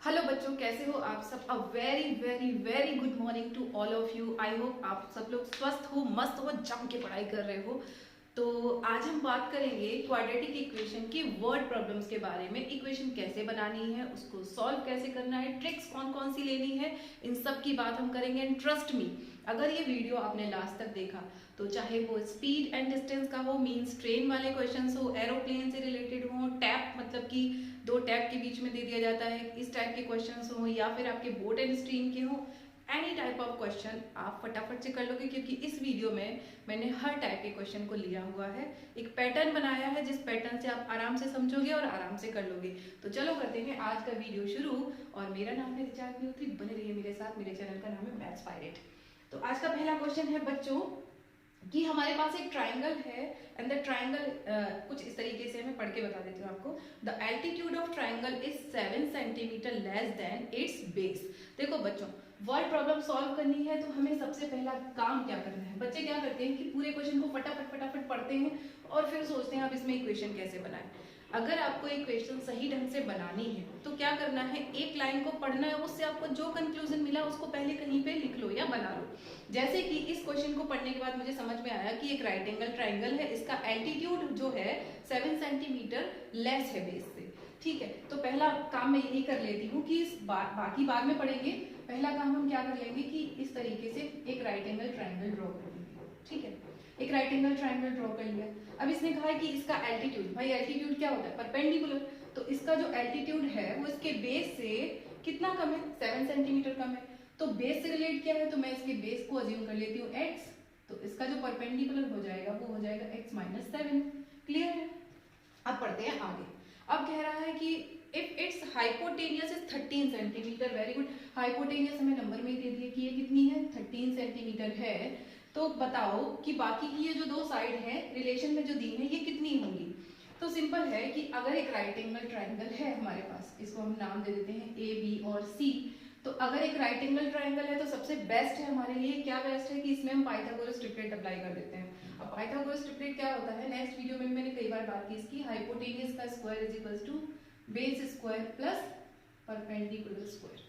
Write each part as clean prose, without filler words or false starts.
Hello बच्चों, कैसे हो आप सब। A very very very good morning to all of you. I hope आप सब लोग स्वस्थ हो, मस्त हो, जम के पढ़ाई कर रहे हो। तो आज हम बात करेंगे क्वाड्रेटिक इक्वेशन की वर्ड प्रॉब्लम्स के बारे में। इक्वेशन कैसे बनानी है, उसको सॉल्व कैसे करना है, ट्रिक्स कौन कौन सी लेनी है, इन सब की बात हम करेंगे। एंड ट्रस्ट मी, अगर ये वीडियो आपने लास्ट तक देखा तो चाहे वो स्पीड एंड डिस्टेंस का हो, मीन्स ट्रेन वाले क्वेश्चन हो, एरोप्लेन से रिलेटेड हो, टैप मतलब कि दो टैप के बीच में दे दिया जाता है, इस टाइप के क्वेश्चन हो, या फिर आपके बोट एंड स्ट्रीम के हो, एनी टाइप ऑफ क्वेश्चन आप फटाफट से कर लोगे, क्योंकि इस वीडियो में मैंने हर टाइप के क्वेश्चन को लिया हुआ है, एक पैटर्न बनाया है, जिस पैटर्न से आप आराम से समझोगे और आराम से कर लोगे। तो चलो करते हैं आज का वीडियो शुरू। और मेरा नाम है रिचा अग्निहोत्री, बने रहिए मेरे साथ। मेरे चैनल का नाम है मैथ्स पायरेट। तो आज का पहला क्वेश्चन है बच्चों कि हमारे पास एक ट्राइंगल है एंड द ट्राइंगल कुछ इस तरीके से मैं पढ़ के बता देती हूँ आपको। The altitude of triangle is 7 centimetre less than it's base. देखो बच्चों, वर्ड प्रॉब्लम सॉल्व करनी है तो हमें सबसे पहला काम क्या करना है। बच्चे क्या करते हैं कि पूरे क्वेश्चन को फटाफट फटाफट पढ़ते हैं और फिर सोचते हैं अब इसमें इक्वेशन कैसे बनाए। अगर आपको इक्वेशन सही ढंग से बनानी है तो क्या करना है, एक लाइन को पढ़ना है, उससे आपको जो कंक्लूजन मिला उसको पहले कहीं पे लिख लो या बना लो। जैसे कि इस क्वेश्चन को पढ़ने के बाद मुझे समझ में आया कि एक राइट एंगल ट्राइंगल है, इसका एल्टीट्यूड जो है 7 सेंटीमीटर लेस है बेस से। ठीक है, तो पहला काम मैं यही कर लेती हूँ कि बाकी बाद में पढ़ेंगे। पहला काम हम क्या कर लेंगे कि इस तरीके से एक राइट एंगल ट्राइंगल ड्रॉ कर लेंगे। ठीक है, एक राइट एंगल ट्राइंगल ड्रॉ कर लिया। अब इसने कहा है कि इसका एल्टीट्यूड, भाई एल्टीट्यूड क्या होता है, परपेंडिकुलर। तो इसका जो एल्टीट्यूड है वो इसके बेस से कितना कम है, 7 सेंटीमीटर कम है। तो बेस से रिलेट क्या है, तो मैं इसके बेस को अज्यूम कर लेती हूँ x। तो इसका जो परपेंडिकुलर हो जाएगा वो हो जाएगा x माइनस 7। क्लियर है। अब पढ़ते हैं आगे। अब कह रहा है कि if it's hypotenuse is 13 centimetre. Very good, hypotenuse हमें नंबर में दे दिए कि ये कितनी है, 13 सेंटीमीटर है। तो बताओ कि बाकी की ये जो दो साइड है रिलेशन में जो दी है ये कितनी होंगी। तो सिंपल है कि अगर एक राइट एंगल ट्राइंगल है हमारे पास, इसको हम नाम दे देते हैं ए बी और सी। तो अगर एक राइट एंगल ट्राइंगल है तो सबसे बेस्ट है हमारे लिए, क्या बेस्ट है कि इसमें हम पाइथागोरस ट्रिपलेट अप्लाई कर देते हैं। अब पाइथागोरस ट्रिपलेट क्या होता है, नेक्स्ट वीडियो में मैंने कई बार बात की इसकी। हाइपोटेनियस का square is equals to base square plus perpendicular square,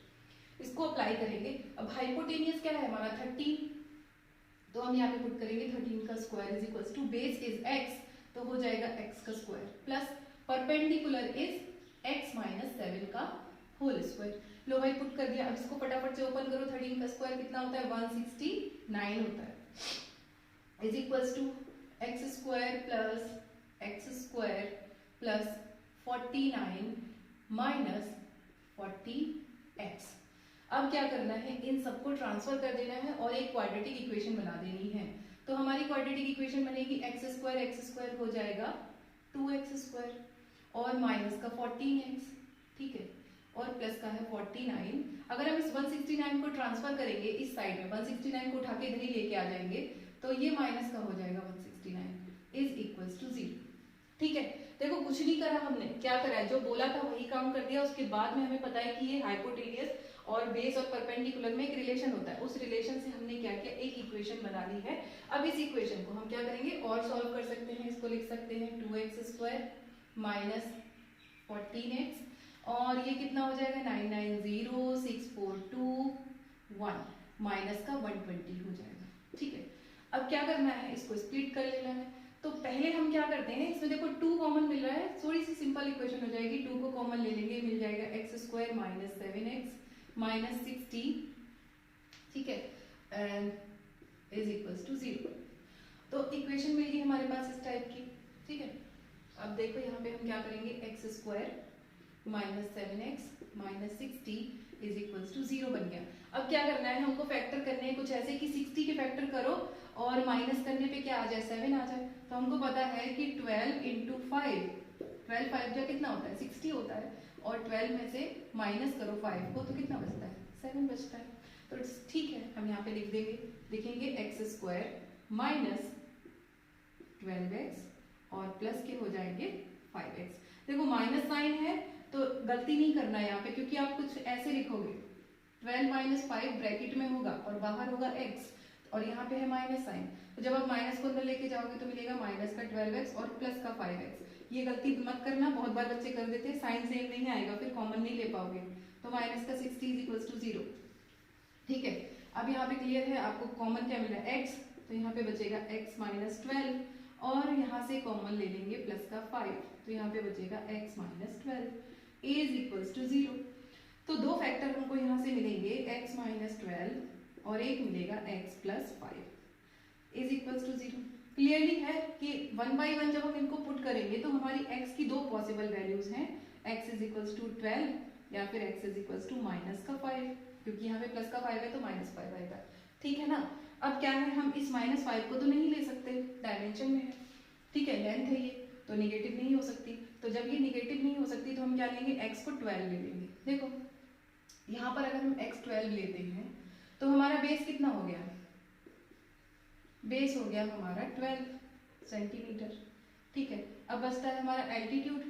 इसको अप्लाई करेंगे। अब हाइपोटेनियस क्या है हमारा 13, तो हम यहाँ पे पुट करेंगे 13 का square is equals to base is x, तो हो जाएगा x का square plus perpendicular is x minus 7 का होल स्क्वायर। लो भाई पुट कर दिया। अब इसको फटाफट से ओपन करो। 13 का स्क्वायर कितना होता है, 169 होता है, is equals to x square plus 49 minus 40x। अब क्या करना है, इन सबको ट्रांसफर कर देना है और एक क्वाड्रेटिक इक्वेशन बना देनी है। तो हमारी क्वाड्रेटिक इक्वेशन बनेगी एक्स स्क्वायर हो जाएगा 2x² और माइनस का 14x। ठीक है, और प्लस का है 49। अगर हम इस 169 को ट्रांसफर करेंगे इस साइड में, 169 को उठा के इधर ही लेके आ जाएंगे, तो ये माइनस का हो जाएगा 169 इज इक्वल्स टू 0। ठीक है, देखो कुछ नहीं करा हमने, क्या करा है, जो बोला था वही काम कर दिया। उसके बाद में हमें पता है कि ये हाइपोटेनियस और बेस और परपेंडिकुलर में एक रिलेशन होता है, उस रिलेशन से हमने क्या किया, एक इक्वेशन बना ली है। अब इस इक्वेशन को हम क्या करेंगे और सॉल्व कर सकते हैं। इसको लिख सकते हैं 2x² माइनस 14x और ये कितना हो जाएगा 990642 माइनस का 120 हो जाएगा। ठीक है, अब क्या करना है, इसको स्प्लिट कर लेना है। तो पहले हम क्या करते हैं, इसमें देखो 2 कॉमन मिल रहा है, थोड़ी सी सिंपल इक्वेशन हो जाएगी। 2 को कॉमन ले लेंगे, मिल जाएगा x² माइनस 7x माइनस 60। ठीक है, एंड इज इक्वल्स टू 0। तो इक्वेशन मिल गई हमारे पास इस टाइप की। ठीक है, अब देखो यहाँ पे हम क्या करेंगे, x² minus 7x minus 60 is equals to 0 बन गया। अब क्या करना है, हमको फैक्टर करने हैं कुछ ऐसे कि 60 के फैक्टर करो और माइनस करने पे क्या आ जाए, 7 आ जाए। तो हमको पता है कि 12 इंटू 5, 12 5 जो कितना होता है 60 होता है, और 12 में से माइनस करो 5 को तो कितना बचता है, 7 बचता है। तो ठीक है, हम यहाँ पे लिख देंगे, लिखेंगे x² माइनस 12x और प्लस के हो जाएंगे 5x। देखो माइनस साइन है तो गलती नहीं करना यहाँ पे, क्योंकि आप कुछ ऐसे लिखोगे 12 माइनस 5 ब्रैकेट में होगा और बाहर होगा x, और यहाँ पे है माइनस साइन। तो जब आप माइनस को अंदर लेके जाओगे तो मिलेगा माइनस का 12x और प्लस का 5x। ये गलती मत करना, बहुत बार बच्चे कर देते हैं, साइन सेम नहीं आएगा फिर कॉमन नहीं ले पाओगे। तो माइनस का 60 इज इक्वल्स टू 0। ठीक है, अब यहाँ पे क्लियर है, आपको कॉमन क्या मिला x, तो यहाँ पे बचेगा x माइनस 12, और यहाँ से कॉमन ले लेंगे प्लस का 5, तो यहाँ पे बचेगा x minus 12, a is equals to 0। तो दो फैक्टर हमको यहाँ से मिलेंगे x माइनस 12 और एक मिलेगा x plus 5 is equals to 0। Clearly है कि 1 बाई 1 जब हम इनको पुट करेंगे तो हमारी x की दो पॉसिबल वैल्यूज हैं, x इज इक्वल्स टू 12 या फिर x is equals to minus का 5, क्योंकि यहाँ पे प्लस का 5 है तो माइनस 5 आएगा। ठीक है ना, अब क्या है, हम इस माइनस 5 को तो नहीं ले सकते, डायमेंशन में है, ठीक है, लेंथ है ये, तो निगेटिव नहीं हो सकती। तो जब ये निगेटिव नहीं हो सकती तो हम क्या लेंगे, x को 12 ले लेंगे। देखो यहाँ पर अगर हम x 12 लेते हैं तो हमारा बेस कितना हो गया, बेस हो गया हमारा 12 सेंटीमीटर। ठीक है, अब बचता है हमारा एल्टीट्यूड,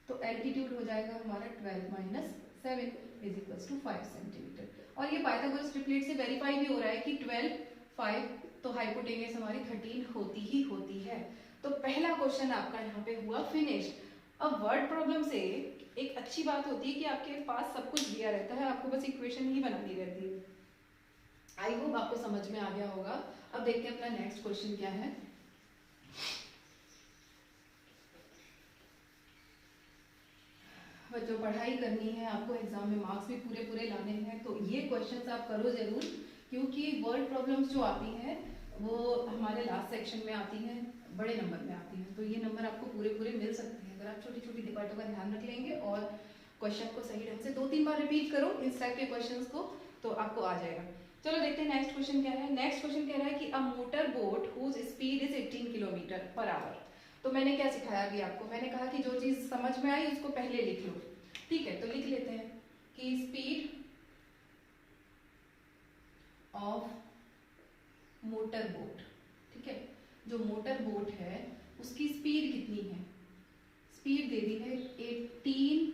तो एल्टीट्यूड हो जाएगा हमारा 12 minus 7 is equals to 5 centimetre. और ये पाइथागोरस ट्रिपलेट से वेरीफाई भी हो रहा है कि 12 5 तो हाइपोटेनस हमारी 13 होती ही होती है। तो पहला क्वेश्चन आपका यहाँ पे हुआ फिनिश। अब वर्ड प्रॉब्लम से एक अच्छी बात होती है कि आपके पास सब कुछ दिया रहता है, आपको बस इक्वेशन ही बनानी रहती है। आई होप आपको समझ में आ गया होगा। अब देखते हैं अपना नेक्स्ट क्वेश्चन क्या है। बच्चों पढ़ाई करनी है, आपको एग्जाम में मार्क्स भी पूरे पूरे लाने हैं, तो ये क्वेश्चंस आप करो जरूर, क्योंकि वर्ड प्रॉब्लम्स जो आती हैं वो हमारे लास्ट सेक्शन में आती हैं, बड़े नंबर में आती हैं, तो ये नंबर आपको पूरे पूरे मिल सकते हैं अगर आप छोटी छोटी बातों का ध्यान रख लेंगे और क्वेश्चन को सही ढंग से 2-3 बार रिपीट करो इस टाइप के क्वेश्चंस को, तो आपको आ जाएगा। चलो देखते हैं नेक्स्ट क्वेश्चन क्या है। नेक्स्ट क्वेश्चन कह रहा है कि a motor boat whose speed is 18 kilometre per hour. तो मैंने क्या सिखाया अभी आपको, मैंने कहा कि जो चीज समझ में आई उसको पहले लिख लो। ठीक है, तो लिख लेते हैं कि स्पीड ऑफ मोटर बोट। ठीक है, जो मोटर बोट है उसकी स्पीड कितनी है, स्पीड दे दी है 18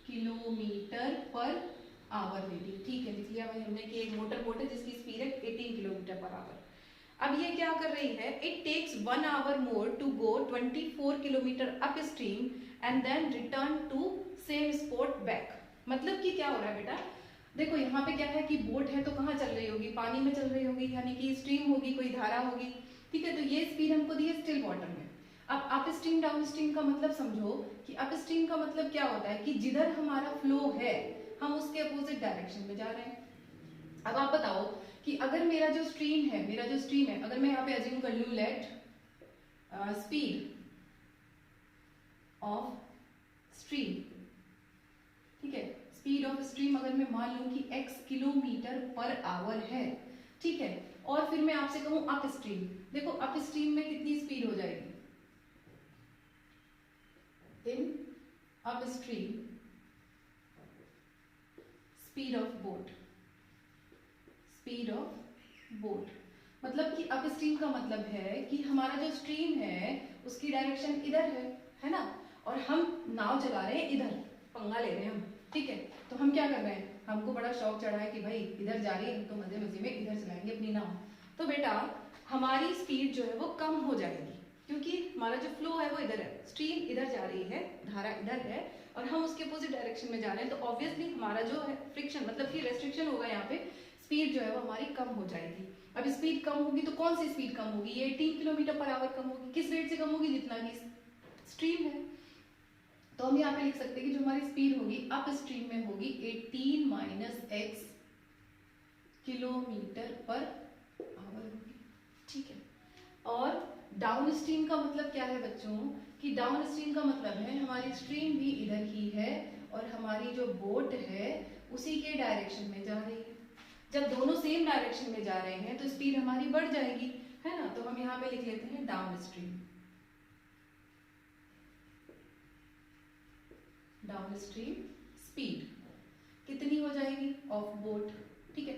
किलोमीटर पर आवर दे दी। ठीक है, लिख लिया भाई हमने कि एक मोटर बोट है जिसकी स्पीड है 18 किलोमीटर पर आवर। अब ये क्या कर रही है, it takes 1 hour more to go 24 kilometre upstream and then return to same spot back. मतलब कि क्या हो रहा है बेटा, देखो यहाँ पे क्या है कि बोट है तो कहाँ चल रही होगी, पानी में चल रही होगी, यानी कि स्ट्रीम होगी, कोई धारा होगी। ठीक है, तो ये स्पीड हमको दी है स्टिल वाटर में। अब अप स्ट्रीम डाउन स्ट्रीम का मतलब समझो कि अप स्ट्रीम का मतलब क्या होता है कि जिधर हमारा फ्लो है हम उसके अपोजिट डायरेक्शन में जा रहे हैं। अब आप बताओ कि अगर मेरा जो स्ट्रीम है, अगर मैं यहाँ पे अज्यूम कर लूं लेट स्पीड ऑफ स्ट्रीम, ठीक है, स्पीड ऑफ स्ट्रीम अगर मैं मान लूं कि x किलोमीटर पर आवर है, ठीक है, और फिर मैं आपसे कहूं अप स्ट्रीम, देखो अप स्ट्रीम में कितनी स्पीड हो जाएगी, in up stream speed of boat, मतलब कि अप स्ट्रीम का मतलब है कि हमारा जो स्ट्रीम है उसकी डायरेक्शन इधर है ना, और हम नाव चला रहे हैं इधर, पंगा ले रहे हैं हम। ठीक है, तो हम क्या कर रहे हैं, हमको बड़ा शौक चढ़ा है कि भाई इधर जा रही है तो मजे मजे में इधर चलाएंगे अपनी नाव। तो बेटा हमारी स्पीड जो है वो कम हो जाएगी, क्योंकि हमारा जो फ्लो है वो इधर है, स्ट्रीम इधर जा रही है, धारा इधर है, और हम उसके अपोजिट डायरेक्शन में जा रहे हैं, तो ऑब्वियसली हमारा जो है फ्रिक्शन मतलब कि रेस्ट्रिक्शन होगा, यहाँ पे स्पीड जो है वो हमारी कम हो जाएगी। अब स्पीड कम होगी तो कौन सी स्पीड कम होगी, ये 18 किलोमीटर पर आवर कम होगी, किस रेट से कम होगी, जितना कि स्ट्रीम है। तो हम यहाँ पे लिख सकते हैं कि जो हमारी स्पीड होगी अप स्ट्रीम में होगी 18 minus x kilometre per our होगी। ठीक है, और डाउन स्ट्रीम का मतलब क्या है बच्चों, कि डाउन स्ट्रीम का मतलब है हमारी स्ट्रीम भी इधर ही है और हमारी जो बोट है उसी के डायरेक्शन में जा रही है। जब दोनों सेम डायरेक्शन में जा रहे हैं तो स्पीड हमारी बढ़ जाएगी, है ना। तो हम यहाँ पे लिख लेते हैं डाउन स्ट्रीम स्पीड कितनी हो जाएगी ऑफ बोट। ठीक है,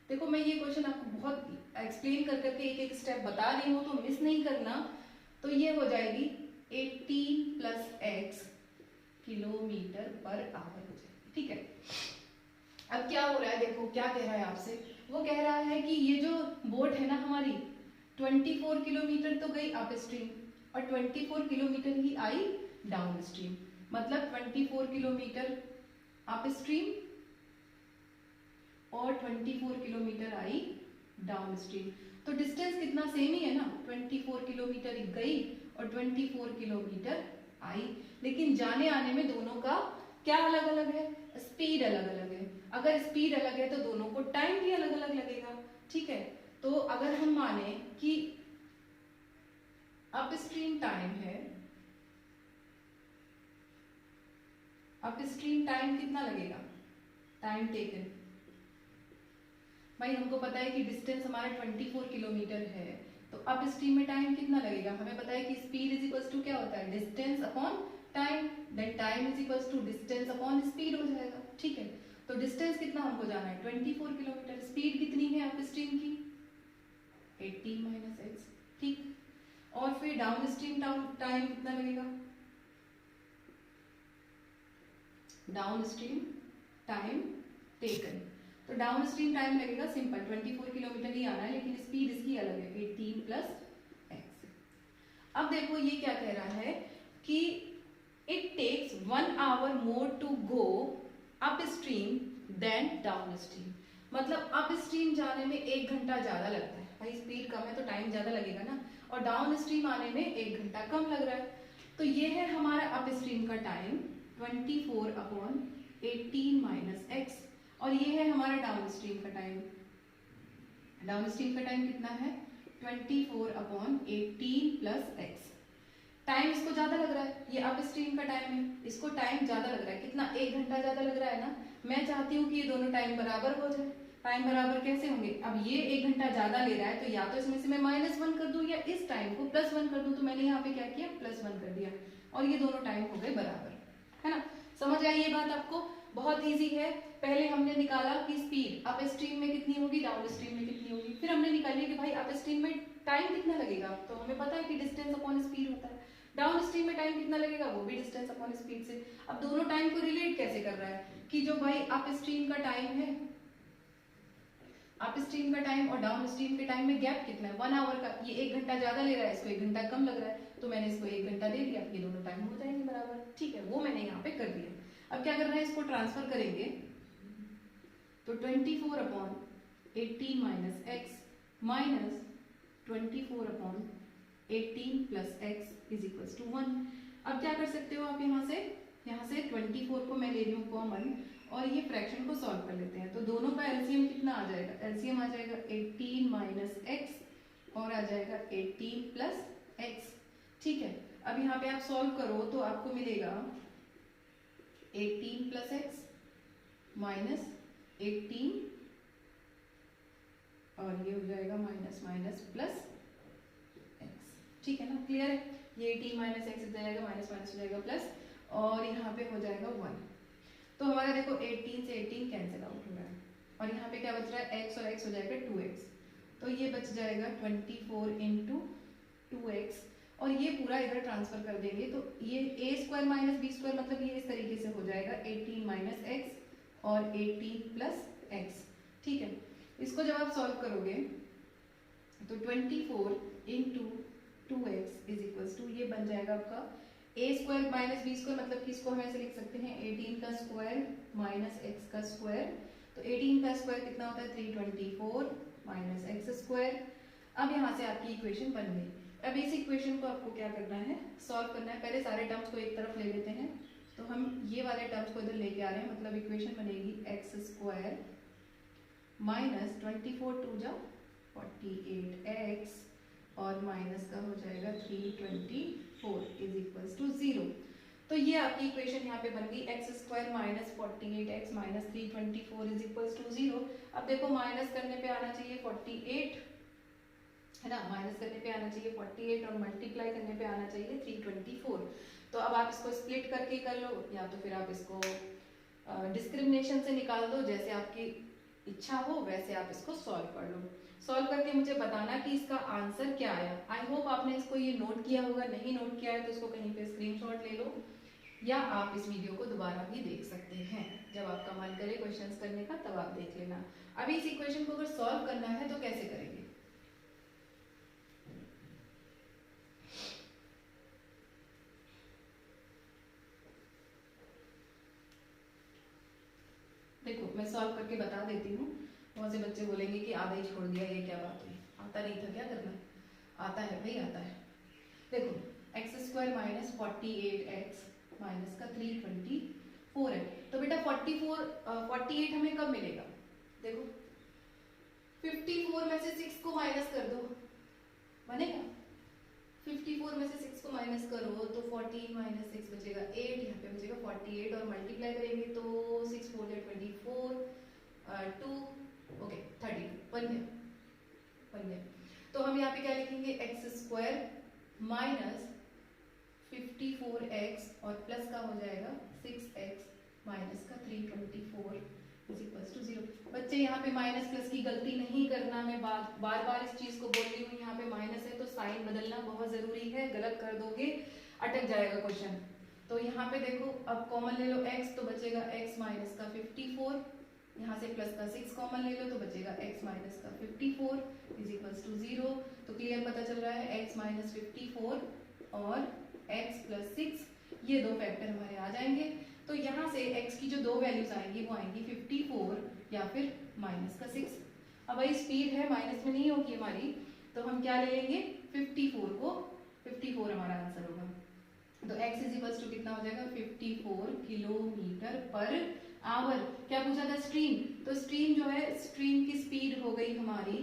देखो मैं ये क्वेश्चन आपको बहुत एक्सप्लेन कर करके एक एक स्टेप बता रही हूँ, तो मिस नहीं करना। तो ये हो जाएगी 18 plus x kilometre per hour हो जाएगी। ठीक है, अब क्या हो रहा है, देखो क्या कह रहा है आपसे, वो कह रहा है कि ये जो बोट है ना हमारी 24 किलोमीटर तो गई अप स्ट्रीम और 24 किलोमीटर ही आई डाउन स्ट्रीम, मतलब 24 किलोमीटर अप स्ट्रीम और 24 किलोमीटर आई डाउन स्ट्रीम। तो डिस्टेंस कितना सेम ही है ना, 24 किलोमीटर गई और 24 किलोमीटर आई, लेकिन जाने आने में दोनों का क्या अलग अलग है, स्पीड अलग अलग है। अगर स्पीड अलग है तो दोनों को टाइम भी अलग अलग लगेगा, ठीक है। तो अगर हम माने कि अपस्ट्रीम टाइम है, अपस्ट्रीम टाइम कितना लगेगा, टाइम टेकन, भाई हमको पता है कि डिस्टेंस हमारा 24 किलोमीटर है, तो अपस्ट्रीम में टाइम कितना लगेगा, हमें पता है कि स्पीड इज इक्वल्स टू क्या होता है, distance upon time, then time is equals to distance upon speed हो जाएगा, ठीक है। तो डिस्टेंस कितना हमको जाना है 24 किलोमीटर, स्पीड कितनी है अपस्ट्रीम की 18 माइनस एक्स, ठीक। और फिर डाउन स्ट्रीम टाइम कितना लगेगा, डाउन स्ट्रीम टाइम टेकन, तो डाउन स्ट्रीम टाइम लगेगा सिंपल 24 किलोमीटर ही आना है, लेकिन स्पीड इसकी अलग है 18 प्लस एक्स। अब देखो ये क्या कह रहा है कि it takes 1 hour more to go upstream then downstream, मतलब अप स्ट्रीम जाने में 1 घंटा ज्यादा लगता है, भाई स्पीड कम है तो टाइम ज्यादा लगेगा ना, और डाउन स्ट्रीम आने में 1 घंटा कम लग रहा है। तो ये है हमारा अप स्ट्रीम का टाइम 24 अपॉन 18 माइनस एक्स, और ये है हमारा डाउन स्ट्रीम का टाइम, डाउन स्ट्रीम का टाइम कितना है 24 अपॉन 18 प्लस एक्स। टाइम इसको ज्यादा लग रहा है, ये अप स्ट्रीम का टाइम है, इसको टाइम ज्यादा लग रहा है, कितना 1 घंटा ज्यादा लग रहा है ना। मैं चाहती हूँ कि ये दोनों टाइम बराबर हो जाए, टाइम बराबर कैसे होंगे, अब ये 1 घंटा ज्यादा ले रहा है तो या तो इसमें से मैं -1 कर दूं या इस टाइम को +1 कर दूं, तो मैंने यहाँ पे क्या किया +1 कर दिया, और ये दोनों टाइम हो गए बराबर, है ना। समझ आई ये बात आपको, बहुत इजी है। पहले हमने निकाला कि स्पीड अप स्ट्रीम में कितनी होगी, डाउन स्ट्रीम में कितनी होगी, फिर हमने निकाली कि भाई अप स्ट्रीम में टाइम कितना लगेगा, तो हमें पता है कि डिस्टेंस अपॉन स्पीड होता है, डाउन स्ट्रीम में टाइम कितना लगेगा, वो भी डिस्टेंस अपॉन स्पीड से। अब दोनों टाइम को रिलेट कैसे कर रहा है कि जो भाई अप स्ट्रीम का टाइम है, अप स्ट्रीम का टाइम और डाउन स्ट्रीम के टाइम में गैप कितना है 1 आवर का, ये 1 घंटा ज्यादा ले रहा है, इसको 1 घंटा कम लग रहा है, तो मैंने इसको 1 घंटा दे दिया, ये दोनों टाइम हो जाएंगे बराबर, ठीक है, वो मैंने यहाँ पे कर दिया। अब क्या करना है, इसको ट्रांसफर करेंगे, तो 24 upon 18 minus x minus 24 upon 18 plus x is equals to 1। अब क्या कर सकते हो आप, यहाँ से 24 को मैं ले रही हूँ कॉमन, और ये फ्रैक्शन को सॉल्व कर लेते हैं, तो दोनों का एलसीएम कितना आ जाएगा, एलसीएम आ जाएगा 18 माइनस एक्स और आ जाएगा 18 प्लस एक्स, ठीक है। अब यहाँ पे आप सॉल्व करो तो आपको मिलेगा 18 प्लस एक्स माइनस 18 और ये हो जाएगा माइनस माइनस प्लस एक्स, ठीक है ना, क्लियर है। ये 18 माइनस एक्स हो जाएगा, माइनस माइनस हो जाएगा प्लस, और यहाँ पे हो जाएगा 1। तो हमारा देखो 18 से 18 कैंसिल आउट हो रहा है, और यहाँ पे क्या बच रहा है, x और x हो जाएगा 2x, तो ये बच जाएगा 24 इंटू 2x, और ये पूरा इधर ट्रांसफर कर देंगे, तो ये a square minus B square, मतलब ये इस तरीके से हो जाएगा 18 माइनस एक्स और 18 प्लस एक्स, ठीक है। इसको जब आप सॉल्व करोगे तो 24 into 2x is equals to, ये बन जाएगा आपका a square minus B square, मतलब कि इसको हम ऐसे लिख सकते हैं 18 का स्क्वायर माइनस x का स्क्वायर, तो 18 का स्क्वायर कितना होता है 324 माइनस एक्स स्क्वायर। अब यहाँ से आपकी इक्वेशन बन गई। अब इस इक्वेशन को आपको क्या करना है, सॉल्व करना है। पहले सारे टर्म्स को एक तरफ ले लेते हैं, तो हम ये वाले टर्म्स को इधर लेके आ रहे हैं, मतलब इक्वेशन बनेगी एक्स स्क्वायर माइनस 24 टू जा 48x और माइनस का हो जाएगा 324 इज इक्वल्स टू 0। तो ये आपकी इक्वेशन यहाँ पे बन गई, x square minus 48x minus 324 is equals to 0। अब देखो माइनस करने पे आना चाहिए 48, है ना, माइनस करने पे आना चाहिए 48 और मल्टीप्लाई करने पे आना चाहिए 324। तो अब आप इसको स्प्लिट करके कर लो, या तो फिर आप इसको डिस्क्रिमिनेशन से निकाल दो, जैसे आपकी इच्छा हो वैसे आप इसको सॉल्व कर लो। सॉल्व करके मुझे बताना कि इसका आंसर क्या आया। आई होप आपने इसको ये नोट किया होगा, नहीं नोट किया है तो इसको कहीं पे स्क्रीनशॉट ले लो, या आप इस वीडियो को दोबारा भी देख सकते हैं, जब आपका मन करे क्वेश्चंस करने का तब आप देख लेना। अभी इस इक्वेशन को अगर सॉल्व करना है तो कैसे करेंगे, देखो मैं सॉल्व करके बता देती हूँ, बहुत से बच्चे बोलेंगे कि आधा ही छोड़ दिया, ये क्या बात हुई, आता नहीं था क्या करना, आता है भाई आता है। देखो x² माइनस 48x माइनस का 324 है, तो बेटा 48 हमें कब मिलेगा, देखो 54 में से 6 को माइनस कर दो, बनेगा 54 में से 6 को माइनस करो तो 14 माइनस 6 बचेगा 8, यहाँ पे बचेगा 48 और मल्टीप्लाई करेंगे तो 6 4 24 2 ओके 32 बन गया। तो हम यहाँ पे क्या लिखेंगे, x² माइनस 54x और प्लस का हो जाएगा 6x माइनस का 324 इज 0। बच्चे यहाँ पे माइनस प्लस की गलती नहीं करना, मैं बार बार इस चीज को बोल रही हूँ, यहाँ पे माइनस है तो साइन बदलना बहुत जरूरी है, गलत कर दोगे अटक जाएगा क्वेश्चन। तो यहाँ पे देखो अब कॉमन ले लो x, तो बचेगा x माइनस का 54, यहाँ से प्लस का 6 कॉमन ले लो तो बचेगा x माइनस का 54 इज इक्वल्स टू 0। तो क्लियर पता चल रहा है x माइनस 54 और x प्लस 6 ये दो फैक्टर हमारे आ जाएंगे। तो यहाँ से x की जो दो वैल्यूज आएंगी वो आएंगी 54 या फिर माइनस का 6। अब भाई स्पीड है माइनस में नहीं होगी हमारी, तो हम क्या ले लेंगे 54 को, 54 हमारा आंसर होगा। तो x इज इक्वल्स टू कितना हो जाएगा 54 किलोमीटर पर आवर। क्या पूछा था स्ट्रीम, तो स्ट्रीम जो है स्ट्रीम की स्पीड हो गई हमारी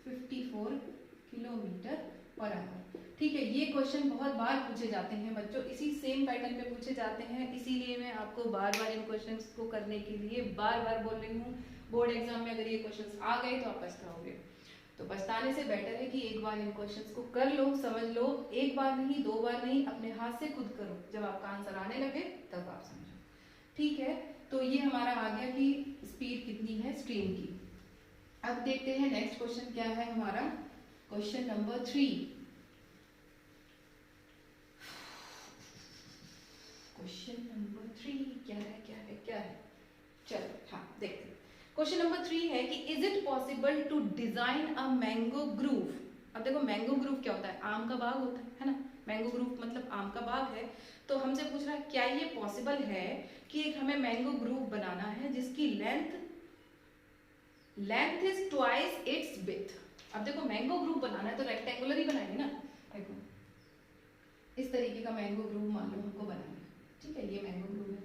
54 किलोमीटर पर आवर। ठीक है, ये क्वेश्चन बहुत बार पूछे जाते हैं बच्चों, इसी सेम पैटर्न में पूछे जाते हैं, इसीलिए मैं आपको बार बार इन क्वेश्चंस को करने के लिए बार बार बोल रही हूँ। बोर्ड एग्जाम में अगर ये क्वेश्चंस आ गए तो आप पछताओगे, तो पछताने से बेटर है कि एक बार इन क्वेश्चंस को कर लो, समझ लो, एक बार नहीं दो बार नहीं, अपने हाथ से खुद करो, जब आपका आंसर आने लगे तब आप समझो। ठीक है, तो ये हमारा आ गया कि स्पीड कितनी है स्ट्रीम की। अब देखते हैं नेक्स्ट क्वेश्चन क्या है हमारा, क्वेश्चन नंबर 3। क्वेश्चन नंबर 3 क्या है, चलो हाँ देखते हैं। क्वेश्चन नंबर 3 है कि is it possible to design a mango grove. अब देखो मैंगो ग्रूव क्या होता है, आम का बाग होता है ना, मैंगो ग्रूव मतलब आम का बाग है। तो हमसे पूछ रहा है क्या ये पॉसिबल है कि एक हमें मैंगो ग्रूव बनाना है जिसकी length is twice its width. अब देखो मैंगो ग्रूव बनाना है तो रेक्टेंगुलर ही बनाएंगे ना, देखो इस तरीके का मैंगो ग्रूव मान लो हमको बनाना है, ठीक है, ये मैंगो ग्रूव है।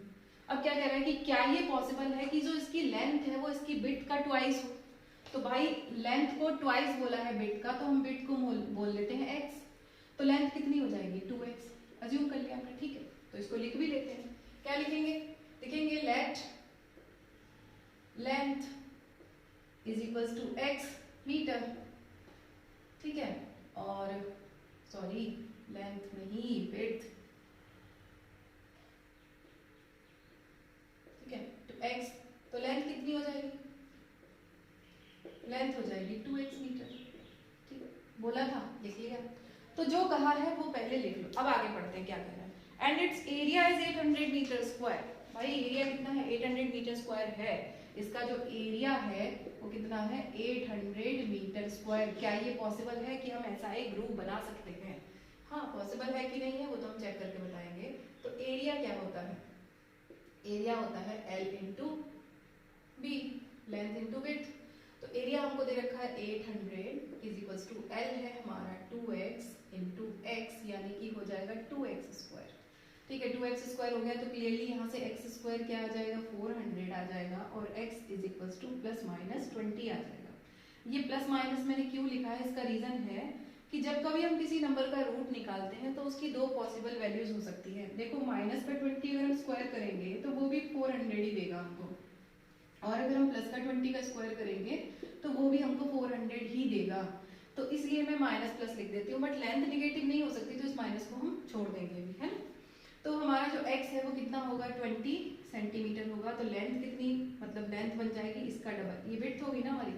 अब क्या कह रहा है कि क्या ये पॉसिबल है कि जो इसकी लेंथ है वो इसकी विड्थ का ट्वाइस हो। तो भाई लेंथ को ट्वाइस बोला है विड्थ का, तो हम विड्थ को बोल लेते हैं x, तो लेंथ कितनी हो जाएगी 2x, अज्यूम कर लिया हमने, ठीक है। तो इसको लिख भी लेते हैं, क्या लिखेंगे, लिखेंगे let length is equals to x metre, ठीक है, और सॉरी लेंथ नहीं विड्थ, ठीक है, तो x, तो लेंथ कितनी हो जाएगी, लेंथ हो जाएगी 2x मीटर, ठीक है, बोला था लिख लिया। तो जो कहा है वो पहले लिख लो। अब आगे पढ़ते हैं क्या कह रहा है, and it's area is 800 metre square. भाई एरिया कितना है 800 मीटर स्क्वायर है, इसका जो एरिया है वो कितना है 800 मीटर स्क्वायर। क्या ये पॉसिबल है कि हम ऐसा एक ग्रुप बना सकते हैं, हाँ पॉसिबल है कि नहीं है वो तो हम चेक करके बताएंगे। तो एरिया क्या होता है, एरिया होता है L into B, length into width. तो एरिया हमको दे रखा है 800 इज इक्वल्स टू L है हमारा 2x इंटू x, यानी कि हो जाएगा 2x स्क्वायर, ठीक है, 2x स्क्वायर हो गया। तो क्लियरली यहाँ से x स्क्वायर क्या आ जाएगा 400 आ जाएगा, और x is equals two plus minus 20 आ जाएगा। ये प्लस माइनस मैंने क्यों लिखा है, इसका रीजन है कि जब कभी हम किसी नंबर का रूट निकालते हैं तो उसकी दो पॉसिबल वैल्यूज हो सकती है। देखो माइनस का 20 अगर हम स्क्वायर करेंगे तो वो भी 400 ही देगा हमको, और अगर हम प्लस का 20 का स्क्वायर करेंगे तो वो भी हमको 400 ही देगा। तो इसलिए मैं माइनस प्लस लिख देती हूँ, बट लेंथ निगेटिव नहीं हो सकती तो इस माइनस को हम छोड़ देंगे भी, है ना। तो हमारा जो x है वो कितना होगा 20 सेंटीमीटर होगा, तो लेंथ कितनी, मतलब लेंथ बन जाएगी इसका डबल, ये विड्थ होगी ना हमारी,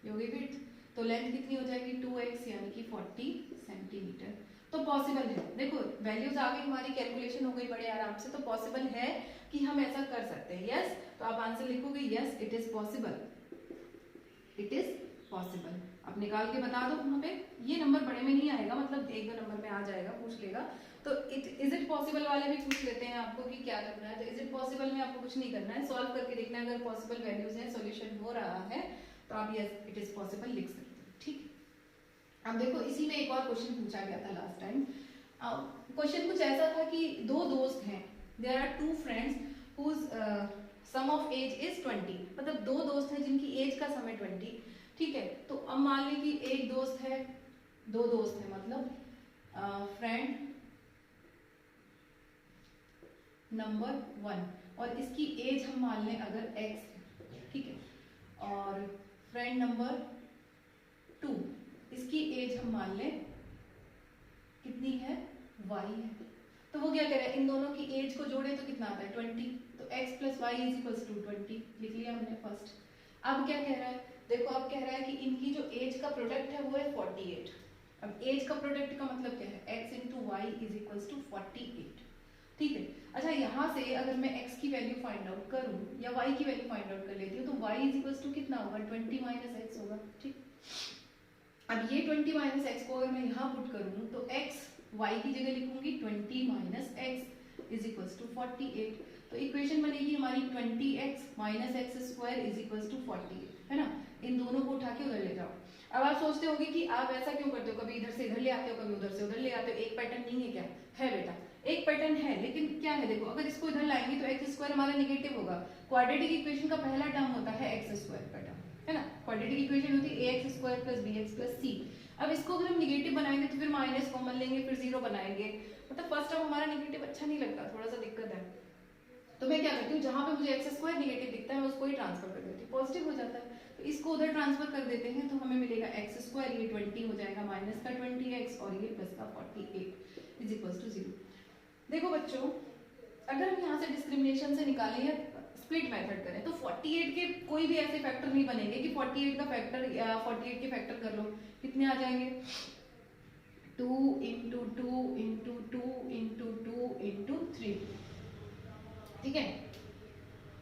ये होगी विड्थ, तो लेंथ कितनी हो जाएगी 2x यानी कि 40 सेंटीमीटर। तो पॉसिबल है, देखो वैल्यूज आ गई हमारी, कैलकुलेशन हो गई बड़े आराम से, तो पॉसिबल है कि हम ऐसा कर सकते हैं। यस, तो आप आंसर लिखोगे yes it is possible, it is possible. अब निकाल के बता दो वहां पे, ये नंबर बड़े में नहीं आएगा, मतलब एक दो नंबर में आ जाएगा, पूछ लेगा, तो इज इट पॉसिबल वाले भी पूछ लेते हैं आपको कि क्या करना है। तो इज इट पॉसिबल में आपको कुछ नहीं करना है, सॉल्व करके देखना है, अगर पॉसिबल वैल्यूज हैं, सॉल्यूशन हो रहा है तो आप यस इट इज पॉसिबल लिख सकते हो, ठीक है। अब देखो इसी में एक और क्वेश्चन पूछा गया था लास्ट टाइम। क्वेश्चन कुछ ऐसा था कि दो दोस्त हैं, there are two friends whose sum of age is 20, मतलब दो दोस्त हैं जिनकी एज का सम है 20, ठीक है। तो अब मान ली कि एक दोस्त है, दो दोस्त हैं, मतलब फ्रेंड नंबर 1 और इसकी एज हम मान लें अगर x है, ठीक है, और फ्रेंड नंबर 2 इसकी एज हम मान लें कितनी है, y है। तो वो क्या कह रहा है, इन दोनों की एज को जोड़े तो कितना आता है 20, तो x plus Y is equals to 20 लिख लिया हमने फर्स्ट। अब क्या कह रहा है, देखो अब कह रहा है कि इनकी जो एज का प्रोडक्ट है वो है 48। अब एज का प्रोडक्ट का मतलब क्या है, x into Y is equals to 48, ठीक है। अच्छा यहाँ से अगर मैं x की वैल्यू फाइंड आउट करूँ या y की वैल्यू फाइंड आउट कर लेती हूँ तो y इज इक्वल्स टू कितना होगा, 20 माइनस एक्स होगा, ठीक। अब ये 20 माइनस एक्स को अगर मैं यहाँ पुट करूँ तो x y की जगह लिखूंगी 20 minus x is equals to 48। तो इक्वेशन बनेगी हमारी 20x minus x square is equals to 48, है ना। इन दोनों को उठा के उधर ले जाओ। अब आप सोचते होगे कि आप ऐसा क्यों करते हो, कभी इधर से इधर ले आते हो, कभी उधर से उधर ले आते हो, एक पैटर्न नहीं है क्या, है बेटा एक पैटर्न है, लेकिन क्या है देखो, अगर इसको इधर लाएंगे तो एक्स स्क्वायर हमारा नेगेटिव होगा। क्वाड्रेटिक इक्वेशन का पहला टर्म होता है एक्स स्क्वायर का टर्म, है ना। क्वाड्रेटिक इक्वेशन होती है ax square plus bx plus c। अब इसको अगर हम निगेटिव बनाएंगे तो फिर माइनस कॉमन लेंगे, फिर जीरो बनाएंगे, मतलब फर्स्ट टर्म हमारा निगेटिव अच्छा नहीं लगता, थोड़ा सा दिक्कत है। तो मैं क्या करती हूँ, जहां पे मुझे एक्स स्क्वायर निगेटिव दिखता है मैं उसको ही ट्रांसफर कर देती हूँ, पॉजिटिव हो जाता है। तो इसको उधर ट्रांसफर कर देते हैं तो हमें मिलेगा एक्स स्क्वायर, ये 20 हो जाएगा माइनस का 20x और ये प्लस का 48 इज इक्वल टू 0। देखो बच्चों, अगर हम यहाँ से डिस्क्रिमिनेशन से निकालें या स्प्लिट मेथड करें तो 48 के कोई भी ऐसे फैक्टर नहीं बनेंगे कि 48 का फैक्टर या 48 के फैक्टर कर लो, कितने आ जाएंगे, 2 इंटू 2 इंटू 2 इंटू 2 इंटू 3, ठीक है।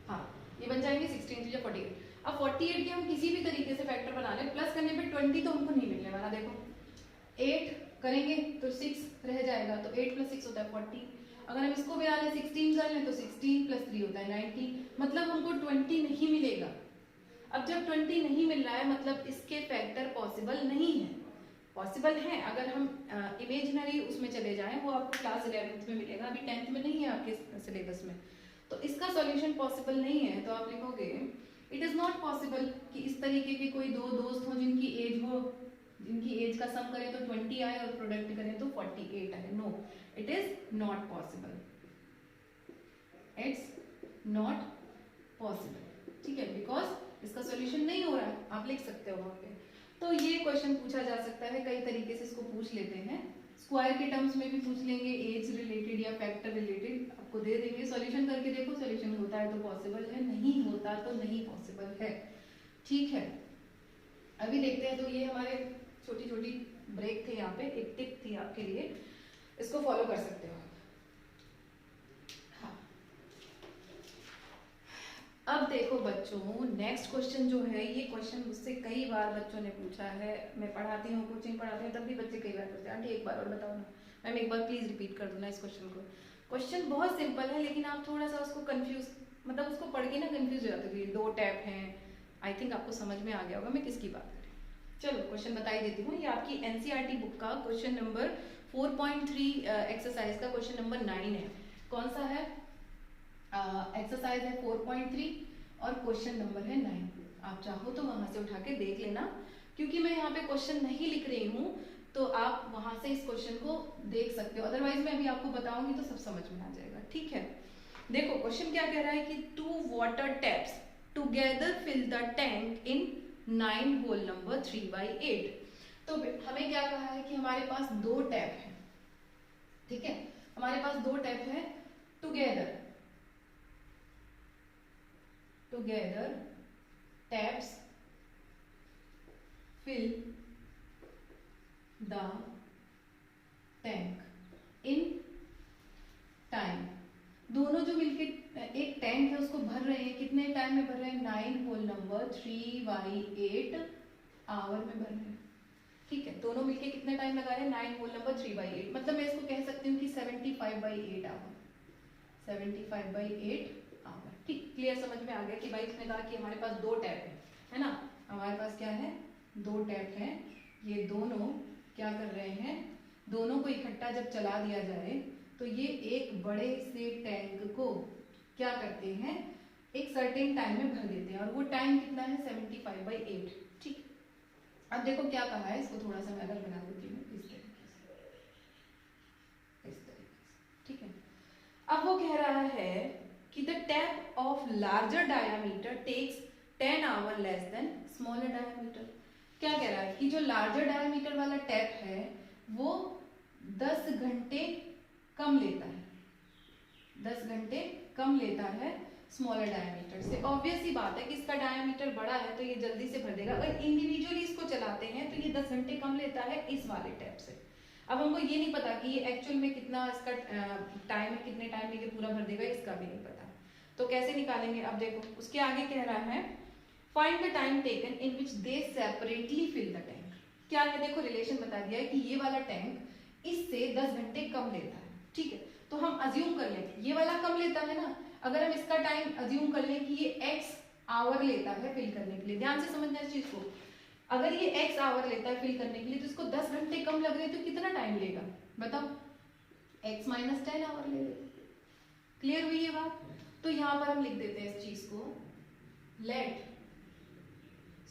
हाँ ये बन जाएंगे 16 या 48। अब 48 के हम किसी भी तरीके से फैक्टर बना लें, प्लस करने पे 20 तो हमको नहीं मिलने वाला, देखो 8 करेंगे तो 6 रह जाएगा, तो 8 प्लस 6 होता है 40। अगर हम इसको भी डालें 16 कर लें तो 16 प्लस 3 होता है 19, मतलब हमको 20 नहीं मिलेगा। अब जब 20 नहीं मिल रहा है मतलब इसके फैक्टर पॉसिबल नहीं है, पॉसिबल है अगर हम इमेजिनरी उसमें चले जाएं, वो आपको क्लास 11th में मिलेगा, अभी 10th में नहीं है आपके सिलेबस में। तो इसका सॉल्यूशन पॉसिबल नहीं है, तो आप लिखोगे इट इज नॉट पॉसिबल कि इस तरीके के कोई दो दोस्त हो जिनकी एज हो, जिनकी एज का सम करें तो 20 आए और प्रोडक्ट करें तो 48 आए। No it is not possible, it's not possible, ठीक है, बिकॉज इसका सॉल्यूशन नहीं हो रहा है। आप लिख सकते हो वहां पे। तो ये क्वेश्चन पूछा जा सकता है, कई तरीके से इसको पूछ लेते हैं, स्क्वायर के टर्म्स में भी पूछ लेंगे, एज रिलेटेड या फैक्टर रिलेटेड आपको दे देंगे। सॉल्यूशन करके देखो, सॉल्यूशन होता है तो पॉसिबल है, नहीं होता तो नहीं पॉसिबल है, ठीक है। अभी देखते हैं, तो ये हमारे छोटी छोटी ब्रेक थे, यहाँ पे एक टिप थी आपके लिए, इसको फॉलो कर सकते हो। हाँ अब देखो बच्चों, नेक्स्ट क्वेश्चन जो है, ये क्वेश्चन मुझसे कई बार बच्चों ने पूछा है, मैं पढ़ाती हूँ, कोचिंग पढ़ाती हूँ, तब भी बच्चे कई बार पूछते हैं आंटी एक बार और बताओ ना। मैम एक बार प्लीज रिपीट कर दो ना इस क्वेश्चन को। क्वेश्चन बहुत सिंपल है लेकिन आप थोड़ा सा उसको कंफ्यूज, मतलब उसको पढ़ के ना कंफ्यूज हो जाते हो, 2 टैप हैं। आई थिंक आपको समझ में आ गया होगा मैं किसकी बात कर रही हूँ। चलो क्वेश्चन बता ही देती हूँ, ये आपकी एनसीईआरटी बुक का क्वेश्चन नंबर 4.3 एक्सरसाइज का क्वेश्चन नंबर 9 है। कौन सा है, एक्सरसाइज है 4.3 और क्वेश्चन नंबर है 9। आप चाहो तो वहां से उठा के देख लेना, क्योंकि मैं यहाँ पे क्वेश्चन नहीं लिख रही हूँ तो आप वहां से इस क्वेश्चन को देख सकते हो, अदरवाइज मैं अभी आपको बताऊंगी तो सब समझ में आ जाएगा, ठीक है। देखो क्वेश्चन क्या कह रहा है कि 2 water taps together fill the tank in 9 whole number 3/8। तो हमें क्या कहा है कि हमारे पास 2 टैप है, ठीक है, हमारे पास 2 टैप है, together taps fill the tank in time। दोनों जो मिलके एक टैंक है उसको भर रहे हैं, कितने टाइम में भर रहे हैं, 9 होल नंबर 3/8 आवर में भर रहे हैं। ठीक है, दोनों मिलके कितना टाइम लगा रहे हैं, 9 होल नंबर 3/8, मतलब मैं इसको कह सकती हूँ कि 75/8 आवर, 75/8 आवर। ठीक, क्लियर, समझ में आ गया कि भाई इसने कहा कि हमारे पास दो टैप है ना, हमारे पास क्या है, दो टैप है, ये दोनों क्या कर रहे हैं, दोनों को इकट्ठा जब चला दिया जाए तो ये एक बड़े से टैंक को क्या करते हैं, एक सर्टेन टाइम में भर देते हैं, और वो टाइम कितना है, 75/8। ठीक, अब देखो क्या कहा है, इसको थोड़ा सा मैं अलग बना देती हूँ इस तरीके से, ठीक है। अब वो कह रहा है कि the tap of larger diameter takes 10 hour less than smaller diameter. क्या कह रहा है कि जो लार्जर डायामीटर वाला टैप है वो 10 घंटे कम लेता है, 10 घंटे कम लेता है स्मॉलर डायमीटर से। ऑब्वियस ही बात है कि इसका डायमीटर बड़ा है तो ये जल्दी से भर देगा। अगर इंडिविजुअली इसको चलाते हैं तो ये 10 घंटे कम लेता है इस वाले टैप से। अब हमको ये नहीं पता कि ये एक्चुअल में कितना इसका टाइम है, कितने टाइम में ये पूरा भर देगा, इसका भी नहीं पता। तो कैसे निकालेंगे, अब देखो उसके आगे कह रहा है find the time taken in which they separately fill the tank. क्या है, देखो रिलेशन बता दिया है कि ये वाला टैंक इससे 10 घंटे कम लेता है। ठीक है, तो हम अज्यूम कर लें ये वाला कम लेता है ना, अगर हम इसका टाइम अज्यूम कर लें कि ये x आवर लेता है फिल करने के लिए, ध्यान से समझना इस चीज को, अगर ये x आवर लेता है फिल करने के लिए तो इसको 10 घंटे कम लग रहे तो कितना टाइम लेगा बताओ, x माइनस 10 आवर ले लेगा। क्लियर हुई ये बात? तो यहां पर हम लिख देते हैं इस चीज को, let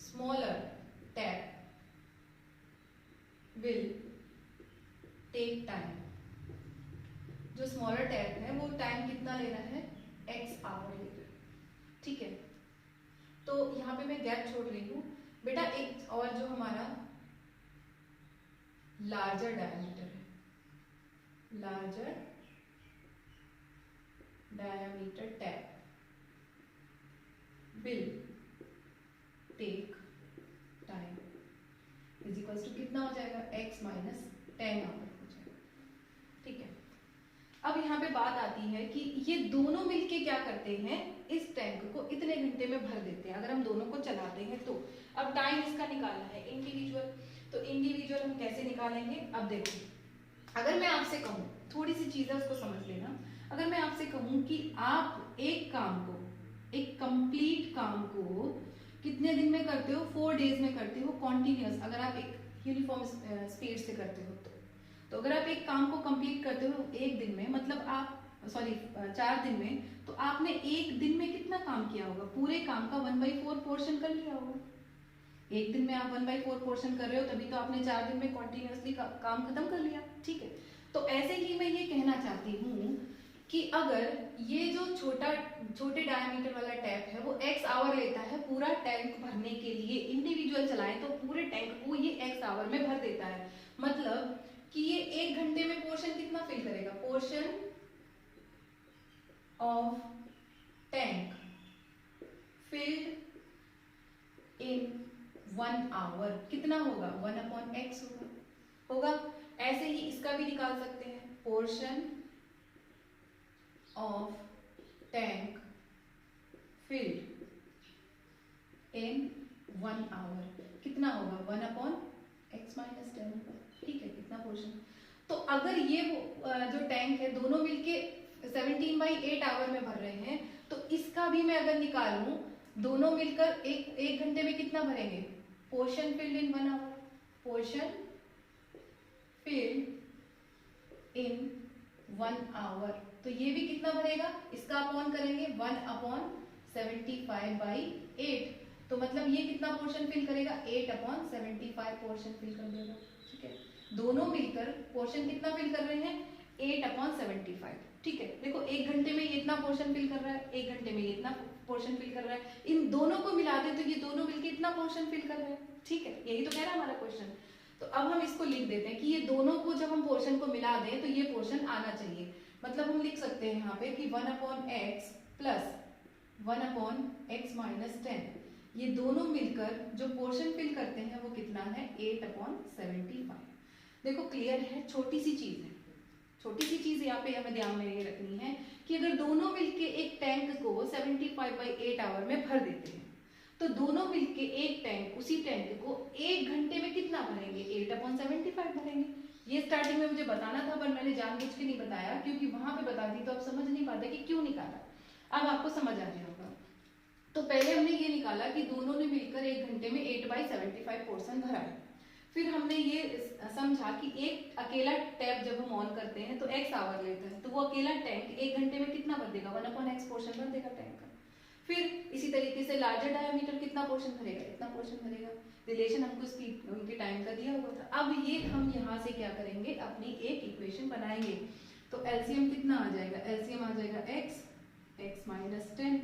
smaller tap will take time. जो स्मॉलर टैप है वो टाइम कितना ले रहा है, x आवर ले रहा है। ठीक है, तो यहाँ पे मैं गैप छोड़ रही हूँ बेटा। एक और जो हमारा लार्जर डायमीटर है, larger diameter tap will take time is equals to कितना हो जाएगा, x माइनस 10 आवर हो जाएगा। ठीक है, अब यहाँ पे बात आती है कि ये दोनों मिलके क्या करते हैं, इस टैंक को इतने घंटे में भर देते हैं अगर हम दोनों को चलाते हैं तो। अब टाइम इसका निकालना है इंडिविजुअल, तो इंडिविजुअल हम कैसे निकालेंगे, अब देखो अगर मैं आपसे कहूँ, थोड़ी सी चीजें उसको समझ लेना, अगर मैं आपसे कहूँ कि आप एक काम को, एक कंप्लीट काम को कितने दिन में करते हो, 4 डेज में करते हो कॉन्टिन्यूस, अगर आप एक यूनिफॉर्म स्पीड से करते हो तो अगर आप एक काम को कंप्लीट करते हो एक दिन में, मतलब आप 4 दिन में, तो आपने एक दिन में कितना काम किया होगा, पूरे काम का 1/4 पोर्शन कर लिया होगा। एक दिन में आप 1/4 पोर्शन कर रहे हो, तभी तो आपने 4 दिन में कॉन्टिन्यूसली काम खत्म कर लिया। ठीक है, तो ऐसे ही मैं ये कहना चाहती हूँ कि अगर ये जो छोटे डायमीटर वाला टैप है वो x आवर लेता है पूरा टैंक भरने के लिए, इंडिविजुअल चलाएं तो पूरे टैंक को ये x आवर में भर देता है, मतलब कि ये 1 घंटे में पोर्शन कितना फिल करेगा, portion of tank filled in 1 hour कितना होगा, 1/x होगा। ऐसे ही इसका भी निकाल सकते हैं, portion of tank filled in 1 hour कितना होगा, 1/x माइनस 10 होगा। ठीक है, कितना पोर्शन। तो अगर ये जो टैंक है दोनों मिलके 17/8 आवर में भर रहे हैं, तो इसका भी मैं अगर निकालूं, दोनों मिलकर एक घंटे में कितना भरेंगे, portion filled in 1 hour, portion filled in 1 hour, तो ये भी कितना भरेगा, इसका अपॉन करेंगे 1/75/8, तो मतलब ये कितना पोर्शन फिल करेगा, 8/75 पोर्शन फिल कर देगा। ठीक है, दोनों मिलकर पोर्शन कितना फिल कर रहे हैं, 8/75। ठीक है, देखो 1 घंटे में ये इतना पोर्शन फिल कर रहा है, 1 घंटे में ये इतना पोर्शन फिल कर रहा है, इन दोनों को मिला दे तो ये दोनों मिलकर इतना पोर्शन फिल कर रहे हैं। ठीक है, यही तो कह रहा है हमारा क्वेश्चन। तो अब हम इसको लिख देते हैं कि ये दोनों को जब हम पोर्शन को मिला दें तो ये पोर्शन आना चाहिए, मतलब हम लिख सकते हैं यहाँ पे कि 1/x प्लस 1/x माइनस 10, ये दोनों मिलकर जो पोर्शन फिल करते हैं वो कितना है, 8/75। देखो क्लियर है, छोटी सी चीज है, छोटी सी चीज यहाँ पे हमें ध्यान में ये रखनी है कि अगर दोनों मिलके एक टैंक को 75/8 आवर में भर देते हैं तो दोनों मिलके एक टैंक, उसी टैंक को 1 घंटे में कितना भरेंगे, 8/75 भरेंगे। ये स्टार्टिंग में मुझे बताना था पर मैंने जानबूझ के नहीं बताया, क्योंकि वहां पे बता दी तो आप समझ नहीं पाते कि क्यों निकाला। अब आपको समझ आ गया होगा। तो पहले हमने ये निकाला कि दोनों ने मिलकर 1 घंटे में 8/75 पोर्शन भरा है। फिर हमने ये समझा कि एक अकेला टैप जब हम ऑन करते हैं तो x आवर लेता है, तो वो अकेला टैंक 1 घंटे में कितना भर देगा, 1/x पोर्शन भर देगा टैंक का। फिर इसी तरीके से लार्जर डायमीटर कितना पोर्शन भरेगा, इतना पोर्शन भरेगा। रिलेशन हमको स्पीड उनके टाइम का दिया हुआ था। अब ये हम यहाँ से क्या करेंगे, अपनी एक इक्वेशन बनाएंगे। तो एलसीएम कितना आ जाएगा, एलसीएम आ जाएगा x माइनस 10,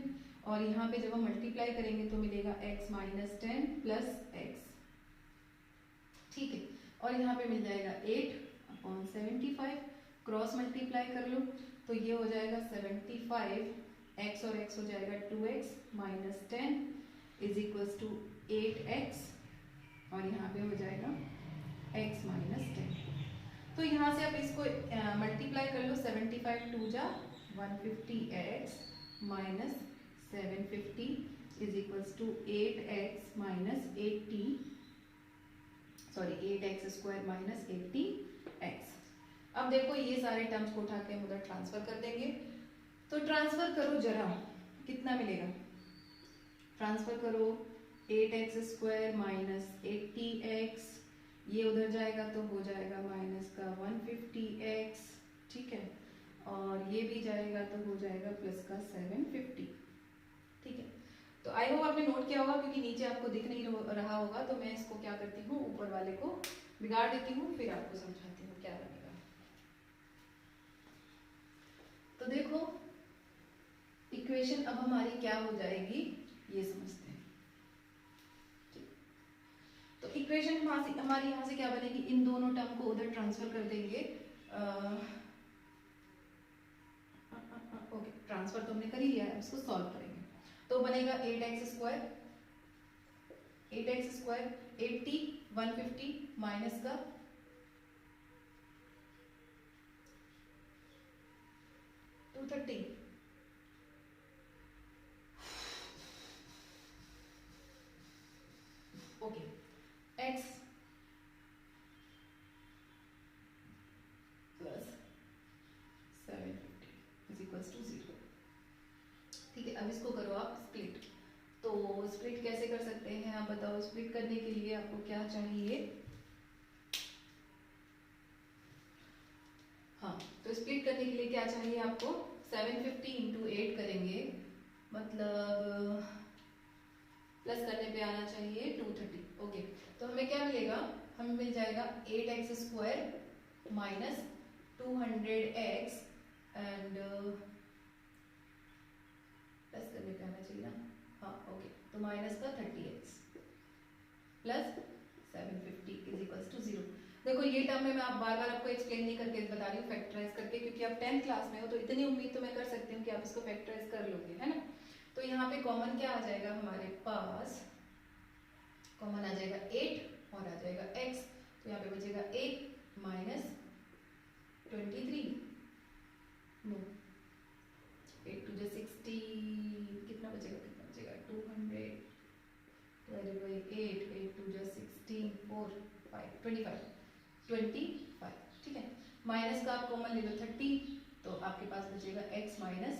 और यहाँ पे जब हम मल्टीप्लाई करेंगे तो मिलेगा x माइनस 10 प्लस x, ठीक है। और यहाँ पे मिल जाएगा 8/75, क्रॉस मल्टीप्लाई कर लो तो ये हो जाएगा 75, x और x हो जाएगा 2x minus 10 is equals to 8x, और यहाँ पे हो जाएगा x माइनस 10। तो यहाँ से आप इसको मल्टीप्लाई कर लो, 75 2 जा 150x minus 750 is equals to 8x minus 80, sorry 8x square minus 80x। अब देखो ये सारे टर्म्स को उठा के हम उधर ट्रांसफर कर देंगे। तो ट्रांसफर करो जरा, कितना मिलेगा, ट्रांसफर करो 8x स्क्वायर माइनस 80x, ये उधर जाएगा तो हो जाएगा माइनस का 150x, ठीक है, और ये भी जाएगा तो हो जाएगा प्लस का 750, ठीक है। तो आई होप आपने नोट किया होगा, क्योंकि नीचे आपको दिख नहीं रहा होगा, तो मैं इसको क्या करती हूँ, ऊपर वाले को बिगाड़ देती हूँ, फिर आपको समझाती हूँ क्या बनेगा। तो देखो इक्वेशन अब हमारी क्या हो जाएगी, ये समझते हैं। तो इक्वेशन हमारी यहाँ से क्या बनेगी, इन दोनों टर्म को उधर ट्रांसफर कर देंगे। ओके, ट्रांसफर तो हमने कर ही लिया है, इसको सॉल्व करेंगे। तो बनेगा 8x स्क्वायर 80 150 माइनस का 230, okay, x plus 750 is equals to 0, ठीक है। अब इसको करो आप स्प्लिट। तो स्प्लिट कैसे कर सकते हैं आप बताओ, स्प्लिट करने के लिए आपको क्या चाहिए, हाँ, तो स्प्लिट करने के लिए क्या चाहिए आपको, 750 इंटू 8 करेंगे, मतलब प्लस करने पे आना चाहिए 230, ओके। तो हमें क्या मिलेगा, हमें मिल जाएगा 8x square minus 200x and plus करने पे आना चाहिए ना, हाँ, ओके, तो माइनस का 30x plus 750 is equals to 0। देखो ये टर्म में मैं आप बार बार आपको एक्सप्लेन नहीं करके बता रही हूँ, फैक्टराइज करके, क्योंकि आप 10th क्लास में हो, तो इतनी उम्मीद तो मैं कर सकती हूँ कि आप इसको फैक्टराइज कर लोगे, है ना। तो यहाँ पे कॉमन क्या आ जाएगा हमारे पास, कॉमन आ जाएगा 8 और आ जाएगा x, तो यहाँ पे बचेगा 8 माइनस 23, नो 8 टू 60, कितना बचेगा 200 divided by 8 टू 16 4 5 25, ठीक है। माइनस का आप कॉमन ले लो 30, तो आपके पास बचेगा x minus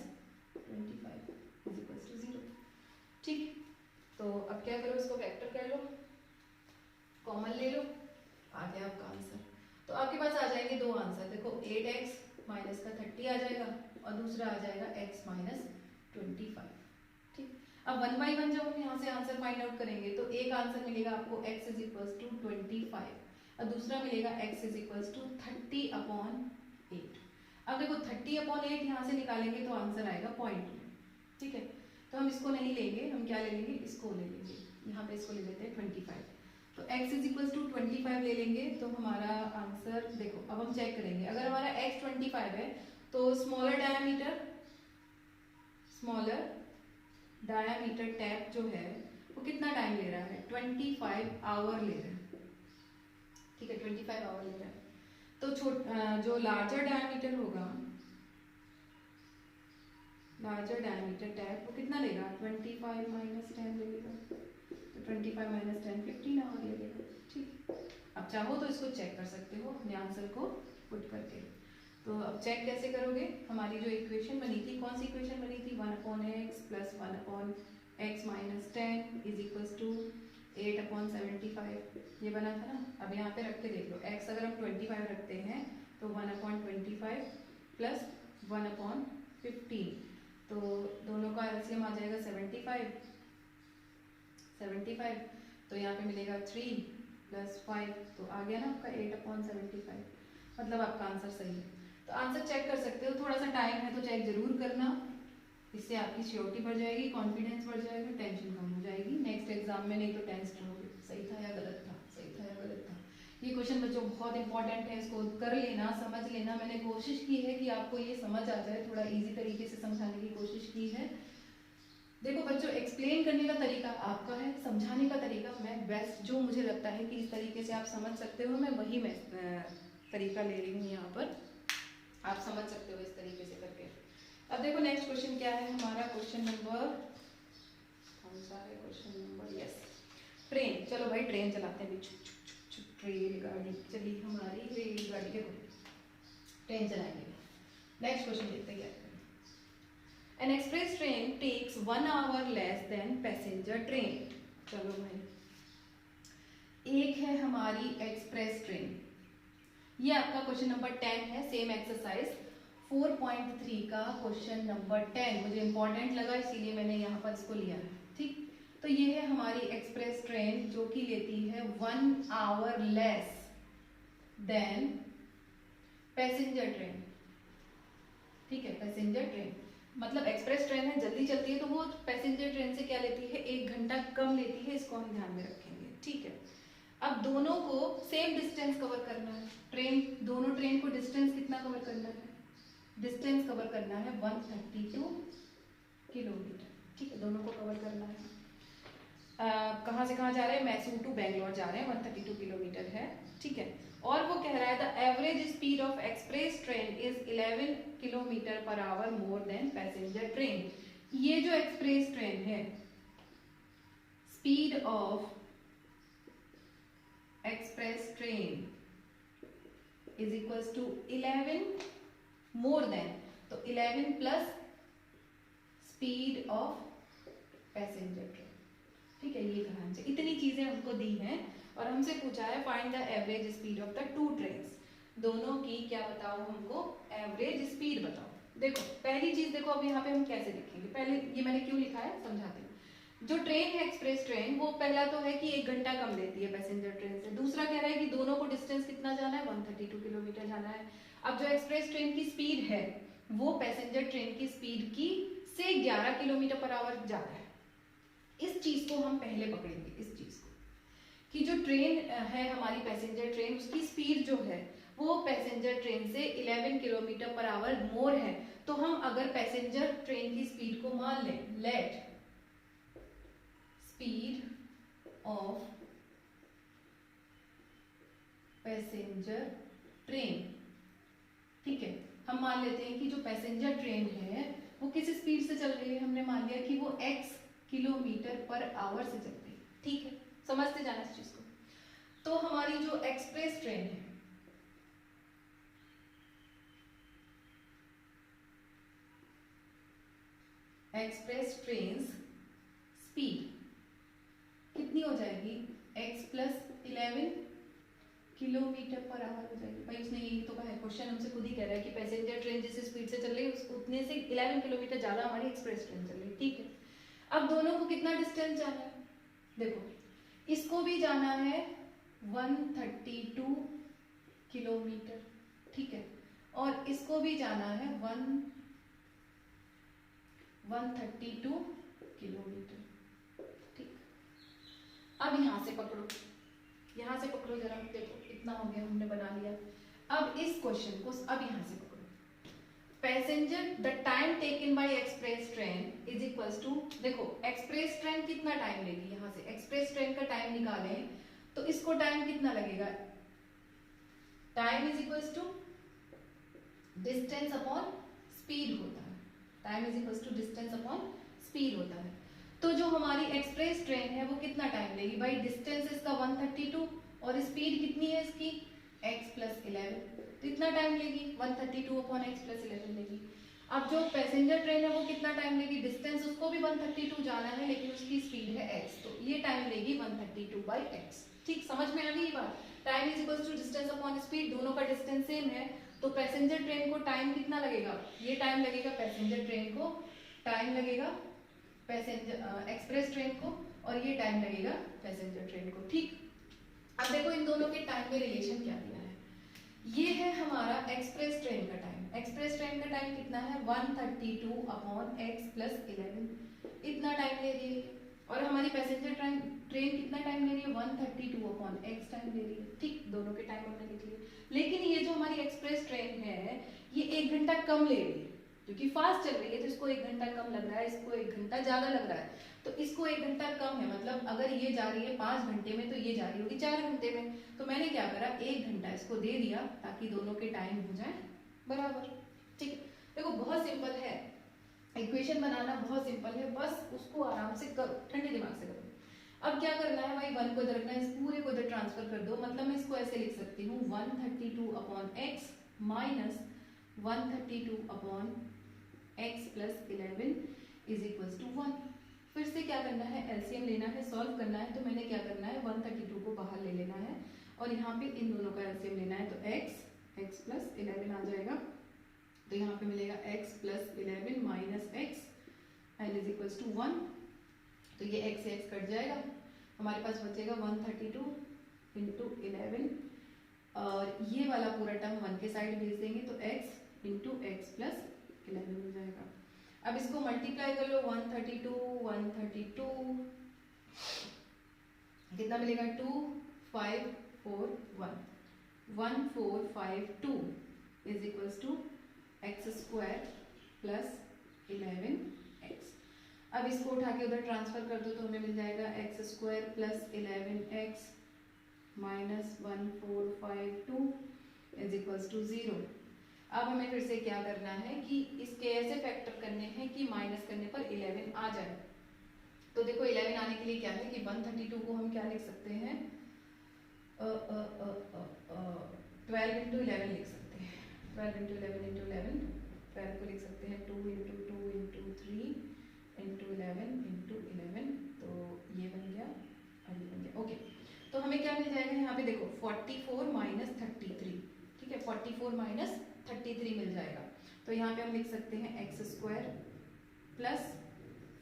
25 is equals to 0, ठीक। तो अब क्या करो, इसको वेक्टर कर लो, कॉमन ले लो, आ गया आपका आंसर। तो आपके पास आ जाएंगे दो आंसर, देखो 8x माइनस का 30 आ जाएगा और दूसरा आ जाएगा x माइनस 25, ठीक। अब 1 बाई 1 जब हम यहाँ से आंसर फाइंड आउट करेंगे तो एक आंसर मिलेगा आपको x इज इक्वल्स टू 25 और दूसरा मिलेगा x इज इक्वल्स टू 30/8। अब देखो 30/8 यहाँ से निकालेंगे तो आंसर आएगा 0.2, ठीक है। तो हम इसको नहीं लेंगे, हम क्या ले लेंगे, इसको ले लेंगे, यहाँ पे इसको ले लेते हैं 25। तो x इज इक्वल्स टू 25 ले लेंगे तो हमारा आंसर, देखो अब हम चेक करेंगे, अगर हमारा x 25 है तो स्मॉलर डायामीटर टैप जो है वो कितना टाइम ले रहा है, 25 आवर ले रहा है, ठीक है, 25 आवर ले रहा है। तो जो लार्जर डायामीटर होगा, लार्जर डायमीटर टैप वो कितना लेगा 25 माइनस 10 लेगा, तो 25 माइनस 10 15 आवर लगेगा। ठीक, अब चाहो तो इसको चेक कर सकते हो अपने आंसर को पुट करके। तो अब चेक कैसे करोगे, हमारी जो इक्वेशन बनी थी, कौन सी इक्वेशन बनी थी, 1/x plus 1/x minus 10 is equals to 8/75, ये बना था ना। अब यहाँ पे रख के देख लो, x अगर हम 25 रखते हैं तो 1/25 प्लस 1/15, तो दोनों का एलसीएम आ जाएगा 75, तो यहाँ पे मिलेगा 3 प्लस 5, तो आ गया ना आपका 8/75, मतलब आपका आंसर सही है। तो आंसर चेक कर सकते हो, थोड़ा सा टाइम है तो चेक जरूर करना, इससे आपकी श्योरिटी बढ़ जाएगी, कॉन्फिडेंस बढ़ जाएगा, टेंशन कम हो जाएगी नेक्स्ट एग्जाम में, नहीं तो टेंशन रहोगे सही था या गलत था, सही था या गलत था। ये क्वेश्चन बच्चों बहुत इंपॉर्टेंट है, इसको कर लेना, समझ लेना। मैंने कोशिश की है कि आपको ये समझ आ जाए, थोड़ा इजी तरीके से समझाने की कोशिश की है। देखो बच्चों, एक्सप्लेन करने का तरीका आपका है, समझाने का तरीका मैं बेस्ट जो मुझे लगता है कि इस तरीके से आप समझ सकते हो, मैं वही तरीका ले रही हूँ यहाँ पर, आप समझ सकते हो इस तरीके से करके। अब देखो नेक्स्ट क्वेश्चन क्या है हमारा, क्वेश्चन नंबर कौन सा है, क्वेश्चन नंबर यस ट्रेन। चलो भाई ट्रेन चलाते हैं, रेलगाड़ी चली हमारी, रेलगाड़ी के ट्रेन चलाएंगे। नेक्स्ट क्वेश्चन देखते हैं। An express train takes 1 hour less than passenger train। चलो भाई, एक है हमारी एक्सप्रेस ट्रेन, ये आपका क्वेश्चन नंबर 10 है, सेम एक्सरसाइज 4.3 का क्वेश्चन नंबर 10 मुझे इंपॉर्टेंट लगा, इसीलिए मैंने यहाँ पर इसको लिया है। ठीक, तो ये है हमारी एक्सप्रेस ट्रेन जो कि लेती है 1 our less then passenger train. ठीक है, पैसेंजर ट्रेन मतलब एक्सप्रेस ट्रेन है, जल्दी चलती है, तो वो पैसेंजर ट्रेन से क्या लेती है, 1 घंटा कम लेती है, इसको हम ध्यान में रखेंगे। ठीक है, अब दोनों को सेम डिस्टेंस कवर करना है, दोनों ट्रेन को डिस्टेंस कितना कवर करना है, डिस्टेंस कवर करना है 132 किलोमीटर। ठीक है, दोनों को कवर करना है। कहाँ से कहाँ जा रहे हैं, मैसूर टू बेंगलोर जा रहे हैं, 132 किलोमीटर है। ठीक है, और वो कह रहा है the average speed of express train is 11 kilometre per hour more than passenger train. ये जो एक्सप्रेस ट्रेन है, speed of express train is equals to 11 more than, तो 11 plus speed of passenger train. ठीक है, ये कहा हमसे, इतनी चीजें हमको दी हैं और हमसे पूछा है find the average speed of the two trains, दोनों की क्या बताओ हमको, एवरेज स्पीड बताओ। देखो पहली चीज देखो, अब यहाँ पे हम कैसे लिखेंगे, पहले ये मैंने क्यों लिखा है समझाती हूँ। जो ट्रेन है एक्सप्रेस ट्रेन, वो पहला तो है कि 1 घंटा कम लेती है पैसेंजर ट्रेन से, दूसरा कह रहा है कि दोनों को डिस्टेंस कितना जाना है, 132 किलोमीटर जाना है। अब जो एक्सप्रेस ट्रेन की स्पीड है वो पैसेंजर ट्रेन की स्पीड की से 11 किलोमीटर पर आवर ज्यादा है। इस चीज को हम पहले पकड़ेंगे, इस चीज को कि जो ट्रेन है हमारी पैसेंजर ट्रेन, उसकी स्पीड जो है वो पैसेंजर ट्रेन से 11 किलोमीटर पर आवर मोर है। तो हम अगर पैसेंजर ट्रेन की स्पीड को मान लें, let speed of passenger train, ठीक है, हम मान लेते हैं कि जो पैसेंजर ट्रेन है वो किस स्पीड से चल रही है, हमने मान लिया कि वो x किलोमीटर पर आवर से चल रही है। ठीक है, समझते जाना इस चीज को। तो हमारी जो एक्सप्रेस ट्रेन है, एक्सप्रेस ट्रेन स्पीड कितनी हो जाएगी, x plus 11 kilometre per hour हो जाएगी। भाई उसने यही तो कहा है, क्वेश्चन हमसे खुद ही कह रहा है कि पैसेंजर ट्रेन जिस स्पीड से चल रही है उतने से 11 किलोमीटर ज्यादा हमारी एक्सप्रेस ट्रेन चल रही है। ठीक है, अब दोनों को कितना डिस्टेंस जाना है, देखो इसको भी जाना है 132 किलोमीटर, ठीक है, और इसको भी जाना है 132 किलोमीटर। ठीक, अब यहां से पकड़ो, यहां से पकड़ो जरा, देखो इतना हो गया, हमने बना लिया। अब इस क्वेश्चन को अब यहां से पकड़ो, passenger the time taken by express train is equals to, देखो एक्सप्रेस ट्रेन कितना टाइम लेगी, यहां से एक्सप्रेस ट्रेन का टाइम निकालें तो इसको टाइम कितना लगेगा, time is equals to distance upon speed होता है। Time is equals to distance upon speed होता है। तो जो हमारी एक्सप्रेस ट्रेन है वो कितना टाइम लेगी भाई, डिस्टेंस इसका 132 और स्पीड कितनी है इसकी x प्लस 11, तो इतना टाइम लेगी 132 अपॉन x प्लस 11 लेगी। अब जो पैसेंजर ट्रेन है वो कितना टाइम लेगी, डिस्टेंस उसको भी 132 जाना है लेकिन उसकी स्पीड है x, तो ये टाइम लेगी 132 बाई x। ठीक, समझ में आ गई ये बात। Time is equals to distance upon speed, दोनों का डिस्टेंस सेम है, तो पैसेंजर ट्रेन को टाइम कितना लगेगा, ये टाइम लगेगा पैसेंजर ट्रेन को, टाइम लगेगा पैसेंजर एक्सप्रेस ट्रेन को, और ये टाइम लगेगा पैसेंजर ट्रेन को। ठीक, अब देखो इन दोनों के टाइम में रिलेशन क्या दिया है। ये है हमारा एक्सप्रेस ट्रेन का टाइम, एक्सप्रेस ट्रेन का टाइम कितना है 132 अपॉन x प्लस 11, इतना टाइम ले रही है, और हमारी पैसेंजर ट्रेन कितना टाइम ले रही है 132 अपॉन x टाइम ले रही है। ठीक, दोनों के टाइम हमने लिख लिए, लेकिन ये जो हमारी एक्सप्रेस ट्रेन है ये 1 घंटा कम ले रही है, क्योंकि फास्ट चल रही है तो इसको 1 घंटा कम लग रहा है, इसको 1 घंटा ज्यादा लग रहा है, तो इसको 1 घंटा कम है, मतलब अगर ये जा रही है 5 घंटे में तो ये जा रही होगी 4 घंटे में, तो मैंने क्या करा 1 घंटा इसको दे दिया ताकि दोनों के टाइम हो जाए बराबर। ठीक है, देखो बहुत सिंपल है, इक्वेशन बनाना बहुत सिंपल है, बस उसको आराम से करो, ठंडे दिमाग से करो। अब क्या करना है भाई, 1 को इधर रखना है, इस पूरे को इधर ट्रांसफर कर दो, मतलब मैं इसको ऐसे लिख सकती हूँ 132 upon x minus 132 upon x plus 11 is equals to 1। फिर से क्या करना है, एलसीएम लेना है, सॉल्व करना है, तो मैंने क्या करना है 132 को बाहर ले लेना है और यहाँ पे इन दोनों का एलसीएम लेना है, तो x प्लस 11 आ जाएगा, तो यहाँ पे मिलेगा x plus 11 minus x and is equals to 1, तो ये x से x कट जाएगा, हमारे पास बचेगा 132 इंटू 11 और ये वाला पूरा टर्म 1 के साइड भेज देंगे तो x इंटू एक्स प्लस 11 हो जाएगा। अब इसको मल्टीप्लाई कर लो, 132 कितना मिलेगा 2541 1452 is equals to x square plus 11x। अब इसको उठा के उधर ट्रांसफर कर दो तो हमें मिल जाएगा x square plus 11x minus 1452 is equals to 0। अब हमें फिर से क्या करना है कि इसके ऐसे फैक्टर करने हैं कि माइनस करने पर 11 आ जाए। तो देखो 11 आने के लिए क्या है कि 132 को हम क्या लिख सकते हैं 12 इंटू 11 लिख सकते हैं, 12 इंटू 11 इंटू 11, 12 को लिख सकते हैं 2 इंटू 2 इंटू 3 इंटू 11 इंटू 11, तो ये बन गया और ये बन गया। ओके, तो हमें क्या मिल जाएगा यहाँ पे देखो 44 माइनस 33, ठीक है 44 माइनस 33 मिल जाएगा, तो यहाँ पे हम लिख सकते हैं x square plus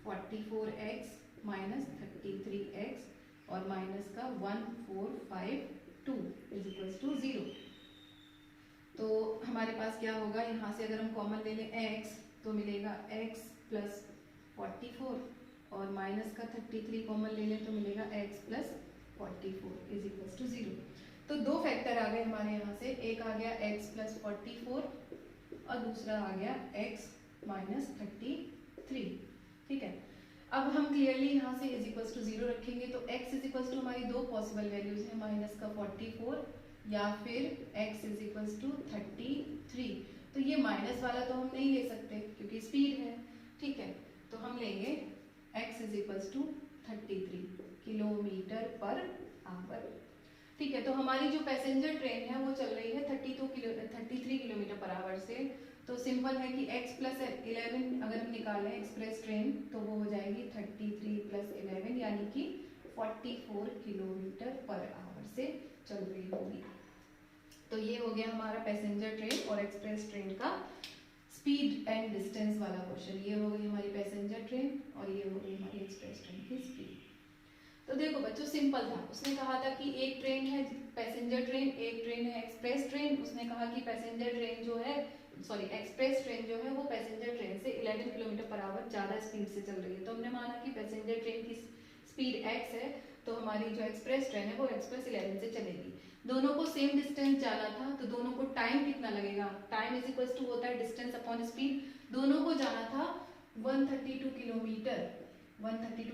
44x minus 33x और माइनस का 1452 इज इक्वल्स टू 0। तो हमारे पास क्या होगा, यहाँ से अगर हम कॉमन ले लें x तो मिलेगा x प्लस 44 और माइनस का 33 कॉमन ले लें तो मिलेगा x plus 44 is equals to 0। तो दो फैक्टर आ गए हमारे यहाँ से, एक आ गया x प्लस 44 और दूसरा आ गया x माइनस 33। ठीक है, अब हम क्लियरली यहाँ से इज इक्वल्स टू 0 रखेंगे, तो x इज इक्वल्स टू हमारी दो पॉसिबल वैल्यूज हैं, माइनस का 44 या फिर x इज इक्वल्स टू 33। तो ये माइनस वाला तो हम नहीं ले सकते क्योंकि स्पीड है, ठीक है, तो हम लेंगे x is equals to 33 kilometre per hour. ठीक है, तो हमारी जो पैसेंजर ट्रेन है वो चल रही है 33 किलोमीटर पर आवर से, तो सिंपल है कि x प्लस 11 अगर हम निकालें एक्सप्रेस ट्रेन तो वो हो जाएगी 33 प्लस 11 यानी कि 44 किलोमीटर पर आवर से चल रही होगी। तो ये हो गया हमारा पैसेंजर ट्रेन और एक्सप्रेस ट्रेन का स्पीड एंड डिस्टेंस वाला क्वेश्चन। ये हो गई हमारी पैसेंजर ट्रेन और ये हो गई हमारी एक्सप्रेस ट्रेन की स्पीड। तो देखो बच्चों सिंपल था, उसने कहा था कि एक ट्रेन है पैसेंजर ट्रेन, एक ट्रेन है एक्सप्रेस ट्रेन। उसने कहा कि पैसेंजर ट्रेन जो है एक्सप्रेस ट्रेन जो है वो पैसेंजर ट्रेन से 11 किलोमीटर पर आवर ज़्यादा स्पीड से चल रही है, तो हमने माना कि पैसेंजर ट्रेन की स्पीड x है, तो हमारी जो एक्सप्रेस ट्रेन है वो एक्सप्रेस 11 से चलेगी। दोनों को सेम डिस्टेंस जाना था, तो दोनों को टाइम कितना लगेगा, टाइम इज इक्वल्स टू होता है डिस्टेंस अपॉन स्पीड। दोनों को जाना था 132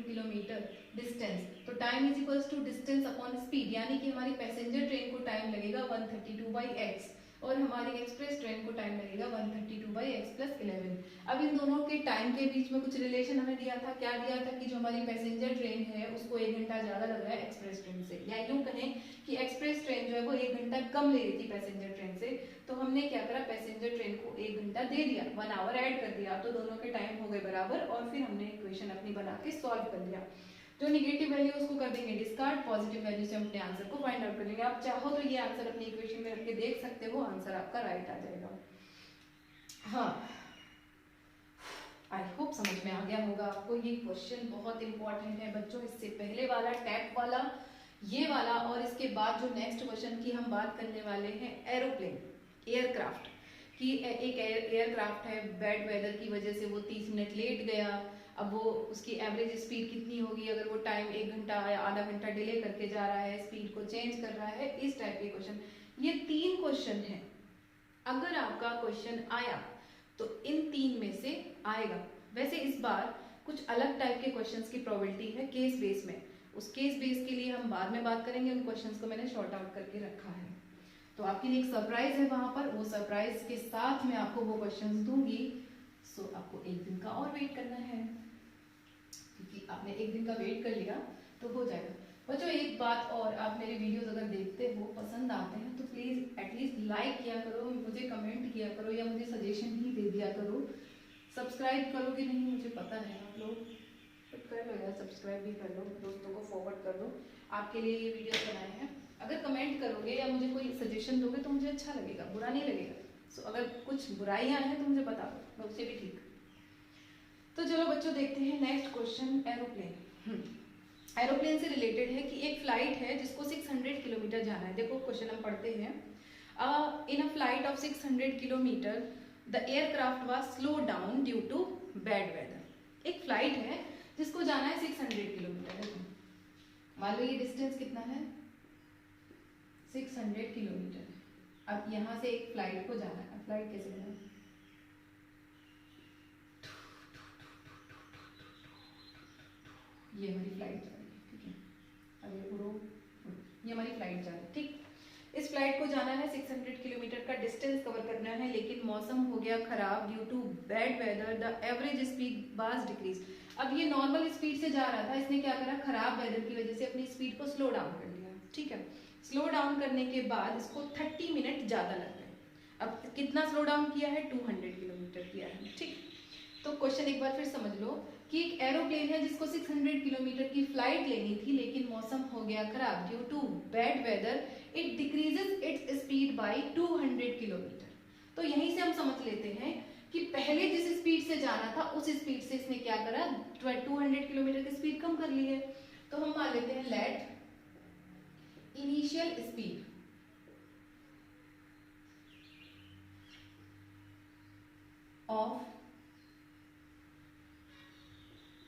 किलोमीटर डिस्टेंस, तो time is equals to distance upon speed, यानी कि हमारी पैसेंजर ट्रेन को टाइम लगेगा 132 बाई एक्स। और हमारी एक्सप्रेस ट्रेन को टाइम लगेगा 132 बाई एक्स प्लस 11। अब इन दोनों के टाइम के बीच में कुछ रिलेशन हमें दिया था। क्या दिया था कि जो हमारी पैसेंजर ट्रेन है उसको 1 घंटा ज़्यादा लग रहा है एक्सप्रेस ट्रेन से, या यूँ कहें कि एक्सप्रेस ट्रेन जो है वो 1 घंटा कम ले रही थी पैसेंजर ट्रेन से। तो हमने क्या करा, पैसेंजर ट्रेन को 1 घंटा दे दिया, 1 आवर ऐड कर दिया, तो दोनों के टाइम हो गए बराबर। और फिर हमने इक्वेशन अपनी बना के सॉल्व कर लिया। जो निगेटिव वैल्यू उसको कर देंगे डिस्कार्ड, पॉजिटिव वैल्यू से हम अपने आंसर को फाइंड आउट कर लेंगे। आप चाहो तो ये आंसर अपनी इक्वेशन में रख के देख सकते हो, आंसर आपका राइट आ जाएगा। हाँ, आई होप समझ में आ गया होगा आपको। ये क्वेश्चन बहुत इंपॉर्टेंट है बच्चों। इससे पहले वाला टैप वाला, ये वाला, और इसके बाद जो नेक्स्ट क्वेश्चन की हम बात करने वाले हैं एरोप्लेन, एयरक्राफ्ट की। एक एयरक्राफ्ट है, बैड वेदर की वजह से वो 30 मिनट लेट गया। अब वो उसकी एवरेज स्पीड कितनी होगी अगर वो टाइम 1 घंटा या आधा घंटा डिले करके जा रहा है, स्पीड को चेंज कर रहा है, इस टाइप के क्वेश्चन। ये 3 क्वेश्चन हैं। अगर आपका क्वेश्चन आया तो इन 3 में से आएगा। वैसे इस बार कुछ अलग टाइप के क्वेश्चंस की प्रोबेबिलिटी है केस बेस में। उस केस बेस के लिए हम बाद में बात करेंगे। उन क्वेश्चंस को मैंने शॉर्ट आउट करके रखा है, तो आपके लिए एक सरप्राइज है वहां पर। वो सरप्राइज के साथ मैं आपको वो क्वेश्चंस दूंगी। सो आपको 1 दिन का और वेट करना है, क्योंकि आपने 1 दिन का वेट कर लिया तो हो जाएगा। बच्चों एक बात और, आप मेरे वीडियोस अगर देखते हो, पसंद आते हैं, तो प्लीज़ एटलीस्ट लाइक किया करो, मुझे कमेंट किया करो, या मुझे सजेशन ही दे दिया करो। सब्सक्राइब करो कि नहीं मुझे पता है, आप लोग कर लो यार, सब्सक्राइब भी कर लो, दोस्तों को फॉरवर्ड कर दो। आपके लिए ये वीडियो बनाए हैं। अगर कमेंट करोगे या मुझे कोई सजेशन दोगे तो मुझे अच्छा लगेगा, बुरा नहीं लगेगा। सो अगर कुछ बुराइयाँ हैं तो मुझे बता दो, मैं उससे भी ठीक। तो चलो बच्चों देखते हैं नेक्स्ट क्वेश्चन, एरोप्लेन। एरोप्लेन से रिलेटेड है कि एक फ्लाइट है जिसको 600 किलोमीटर जाना है। देखो क्वेश्चन हम पढ़ते हैं। In a flight of 600 kilometre the aircraft was slow down due to bad weather. एक फ्लाइट है जिसको जाना है 600 किलोमीटर। देखो मान लो ये डिस्टेंस कितना है, 600 किलोमीटर। अब यहाँ से एक फ्लाइट को जाना है। फ्लाइट कैसे जाना है, ये हमारी फ्लाइट जा रही है, ठीक है। अब ये उड़ो, ये हमारी फ्लाइट जा रही है, ठीक। इस फ्लाइट को जाना है, 600 किलोमीटर का डिस्टेंस कवर करना है, लेकिन मौसम हो गया खराब due to bad weather, the average speed was decrease. अब ये नॉर्मल स्पीड से जा रहा था, इसने क्या करा, खराब वेदर की वजह से अपनी स्पीड को स्लो डाउन कर लिया, ठीक है। स्लो डाउन करने के बाद इसको 30 मिनट ज़्यादा लग गए। अब कितना स्लो डाउन किया है, 200 किलोमीटर किया है, ठीक। तो क्वेश्चन एक बार फिर समझ लो कि एक एरोप्लेन है जिसको 600 किलोमीटर की फ्लाइट लेनी थी, लेकिन मौसम हो गया खराब due to bad weather, it decreases its speed by 200 kilometre. तो यहीं से हम समझ लेते हैं कि पहले जिस स्पीड से जाना था उस स्पीड से इसने क्या करा, 200 किलोमीटर की स्पीड कम कर ली है। तो हम मान लेते हैं let initial speed of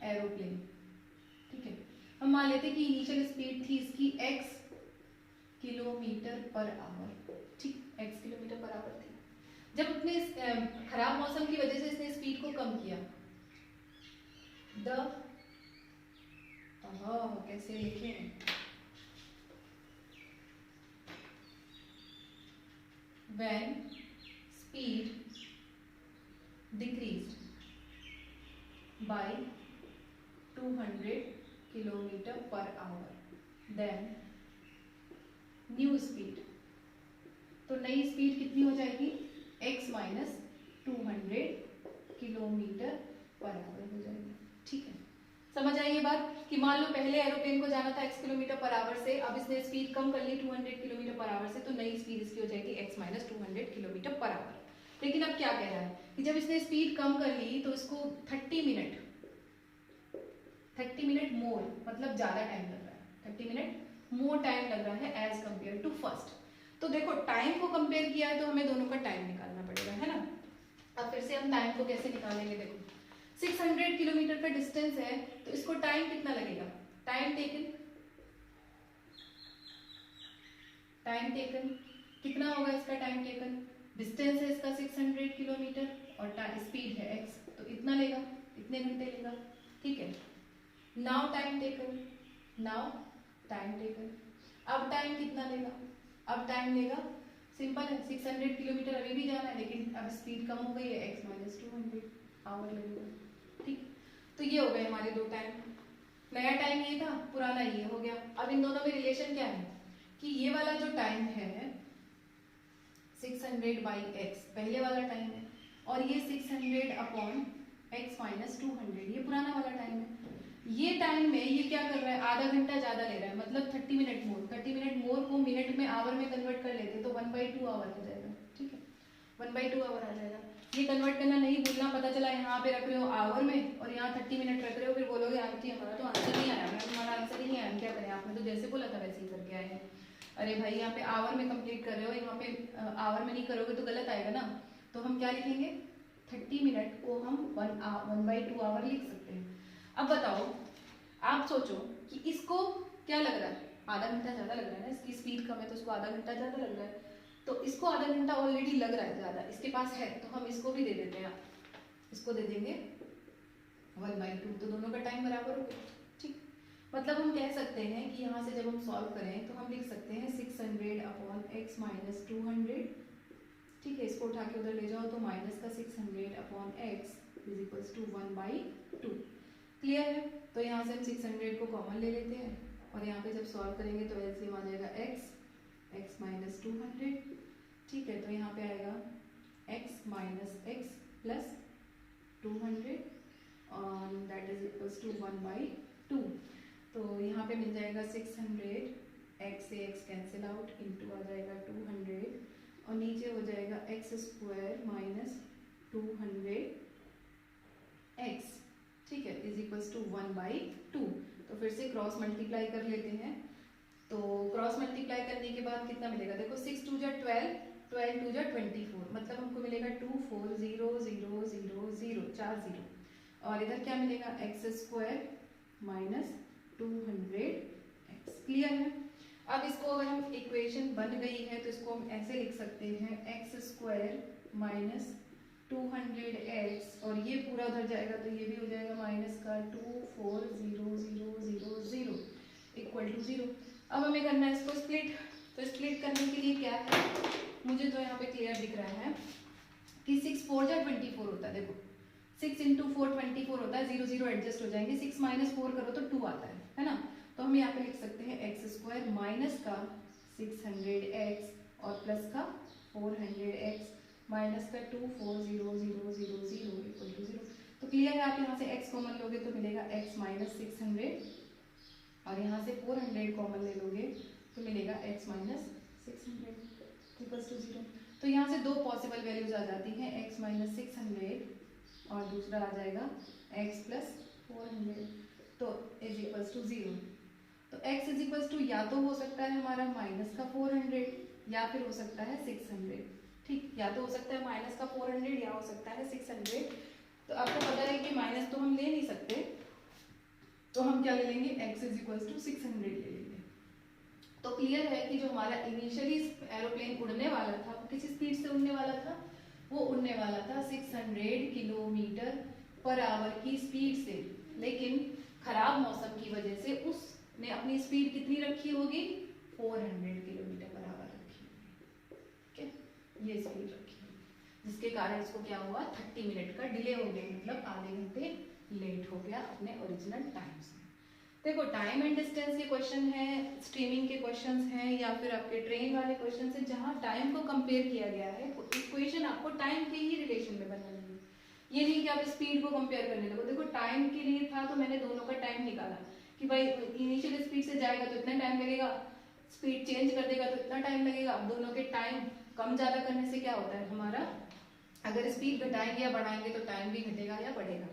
aeroplane, ठीक है। हम मान लेते कि इनिशियल स्पीड थी इसकी x किलोमीटर पर आवर, ठीक, x किलोमीटर पर आवर थी। जब अपने खराब मौसम की वजह से इसने स्पीड को कम किया, कैसे लिखें, when speed decreased by 200 kilometre per hour, then new speed, तो नई स्पीड कितनी हो जाएगी, x minus 200 kilometre per hour हो जाएगी, ठीक है। समझ आई ये बात कि मान लो पहले एरोप्लेन को जाना था x किलोमीटर पर आवर से, अब इसने स्पीड कम कर ली 200 किलोमीटर पर आवर से, तो नई स्पीड इसकी हो जाएगी x minus 200 kilometre per our. लेकिन अब क्या कह रहा है कि जब इसने स्पीड कम कर ली तो इसको 30 मिनट मोर, मतलब ज्यादा टाइम लग रहा है, 30 मिनट मोर टाइम लग रहा है एज कंपेयर टू फर्स्ट। तो देखो टाइम को कंपेयर किया है तो हमें दोनों का टाइम निकालना पड़ेगा, है ना। अब फिर से हम टाइम को कैसे निकालेंगे, देखो 600 किलोमीटर का डिस्टेंस है तो इसको टाइम कितना लगेगा, टाइम टेकन कितना होगा इसका टाइम टेकन, डिस्टेंस है इसका 600 किलोमीटर और स्पीड है x, तो इतना लेगा, इतने घंटे लेगा, ठीक है। नाउ टाइम टेकन, अब टाइम कितना लेगा, अब टाइम लेगा सिंपल है, 600 किलोमीटर अभी भी जाना है, लेकिन अब स्पीड कम हो गई है, x माइनस 200 आवर लगेगा। ठीक, तो ये हो गए हमारे दो टाइम। नया टाइम ये था, पुराना ये हो गया। अब इन दोनों में रिलेशन क्या है कि ये वाला जो टाइम है 600 बाई एक्स पहले वाला टाइम है, और ये 600 अपॉन एक्स माइनस 200 ये पुराना वाला टाइम है। ये टाइम में ये क्या कर रहा है, आधा घंटा ज्यादा ले रहा है, मतलब 30 मिनट मोर। 30 मिनट मोर को मिनट में आवर में कन्वर्ट कर लेते तो 1/2 आवर आ जाएगा। ठीक है, 1/2 आवर आ जाएगा। ये कन्वर्ट करना नहीं भूलना, पता चला यहाँ पे रख रहे हो आवर में और यहाँ 30 मिनट रख रहे हो, फिर बोलोगे आंटी हमारा तो आंसर नहीं आया, मैम हमारा आंसर ही नहीं आया, क्या करें, आपने तो जैसे बोला था वैसे ही करके आए हैं। अरे भाई यहाँ पे आवर में कंप्लीट कर रहे हो, यहाँ पे आवर में नहीं करोगे तो गलत आएगा ना। तो हम क्या लिखेंगे, 30 मिनट को हम 1/2 आवर लिख सकते हैं। अब बताओ, आप सोचो कि इसको क्या लग रहा है, आधा घंटा ज्यादा लग रहा है ना, इसकी स्पीड कम है तो उसको आधा घंटा ज्यादा लग रहा है, तो इसको आधा घंटा ऑलरेडी लग रहा है ज्यादा, इसके पास है, तो हम इसको भी दे देते हैं, इसको दे देंगे 1/2, तो दोनों का टाइम बराबर हो गया। ठीक, मतलब हम कह सकते हैं कि यहाँ से जब हम सॉल्व करें तो हम लिख सकते हैं 600 अपॉन एक्स माइनस 200। ठीक है, इसको उठा के उधर ले जाओ तो माइनस का 600 upon x is equals to 1/2। Clear है, तो यहाँ से हम 600 को कॉमन ले लेते हैं, और यहाँ पे जब सॉल्व करेंगे तो एलसीएम आ जाएगा x माइनस 200। ठीक है, तो यहाँ पे आएगा x माइनस एक्स प्लस 200 और दैट इज इक्वल्स टू 1/2। तो यहाँ पे मिल जाएगा 600, x से x कैंसिल आउट, इंटू आ जाएगा 200 और नीचे हो जाएगा एक्स स्क्वायर माइनस 200x। ठीक है, इज इक्वल्स टू 1/2। तो फिर से क्रॉस मल्टीप्लाई कर लेते हैं, तो क्रॉस मल्टीप्लाई करने के बाद कितना मिलेगा, देखो 6 2 जा 12, 12 2 जा 24, मतलब हमको मिलेगा 240000 4 0, और इधर क्या मिलेगा x square minus 200x। Clear है। अब इसको अगर हम इक्वेशन बन गई है तो इसको हम ऐसे लिख सकते हैं एक्स स्क्वायर माइनस 200x, और ये पूरा उधर जाएगा तो ये भी हो जाएगा माइनस का 24000 इक्वल टू 0। अब हमें करना है इसको स्प्लिट, तो स्प्लिट करने के लिए क्या है, मुझे तो यहाँ पे क्लियर दिख रहा है कि 6 4 जा 24 होता है। देखो 6 इंटू 4 24 होता है, 0 0 एडजस्ट हो जाएंगे, 6 माइनस 4 करो तो 2 आता है ना। तो हम यहाँ पे लिख सकते हैं एक्स स्क्वायर माइनस का 600x और प्लस का 400x माइनस का 240000 इक्वल टू 0। तो क्लियर है, आप यहाँ से x कॉमन लोगे तो मिलेगा x माइनस 600, और यहाँ से 400 कॉमन ले लोगे तो मिलेगा x माइनस 600 इक्वल टू 0। तो यहाँ से दो पॉसिबल वैल्यूज आ जाती हैं, x माइनस 600 और दूसरा आ जाएगा x प्लस 400, तो इज इक्वल्स टू 0। तो x इज इक्वल्स टू या तो हो सकता है हमारा माइनस का 400 या फिर हो सकता है 600। ठीक, या तो हो सकता है माइनस का 400 या हो सकता है 600। तो आपको पता है कि माइनस तो हम ले नहीं सकते, तो हम क्या ले लेंगे, x इज इक्वल्स टू 600 ले लेंगे। तो क्लियर है कि जो हमारा इनिशियली एरोप्लेन उड़ने वाला था वो किस स्पीड से उड़ने वाला था, वो उड़ने वाला था 600 किलोमीटर पर आवर की स्पीड से, लेकिन खराब मौसम की वजह से उसने अपनी स्पीड कितनी रखी होगी, 400 किलोमीटर पर आवर रखी होगी। ठीक है, ये स्पीड रखी होगी, जिसके कारण इसको क्या हुआ, 30 मिनट का डिले हो गया, मतलब आधे घंटे लेट हो गया अपने ओरिजिनल टाइम से। देखो टाइम एंड डिस्टेंस के क्वेश्चन है, स्ट्रीमिंग के क्वेश्चंस हैं, या फिर आपके ट्रेन वाले क्वेश्चन है जहाँ टाइम को कंपेयर किया गया है, इक्वेशन आपको टाइम के ही रिलेशन में बनानी है। ये नहीं कि आप स्पीड को कंपेयर करने लगो। देखो टाइम के लिए था तो मैंने दोनों का टाइम निकाला कि भाई इनिशियल स्पीड से जाएगा तो इतना टाइम लगेगा, स्पीड चेंज कर देगा तो इतना टाइम लगेगा। अब दोनों के टाइम कम ज्यादा करने से क्या होता है हमारा, अगर स्पीड घटाएंगे या बढ़ाएंगे तो टाइम भी घटेगा या बढ़ेगा।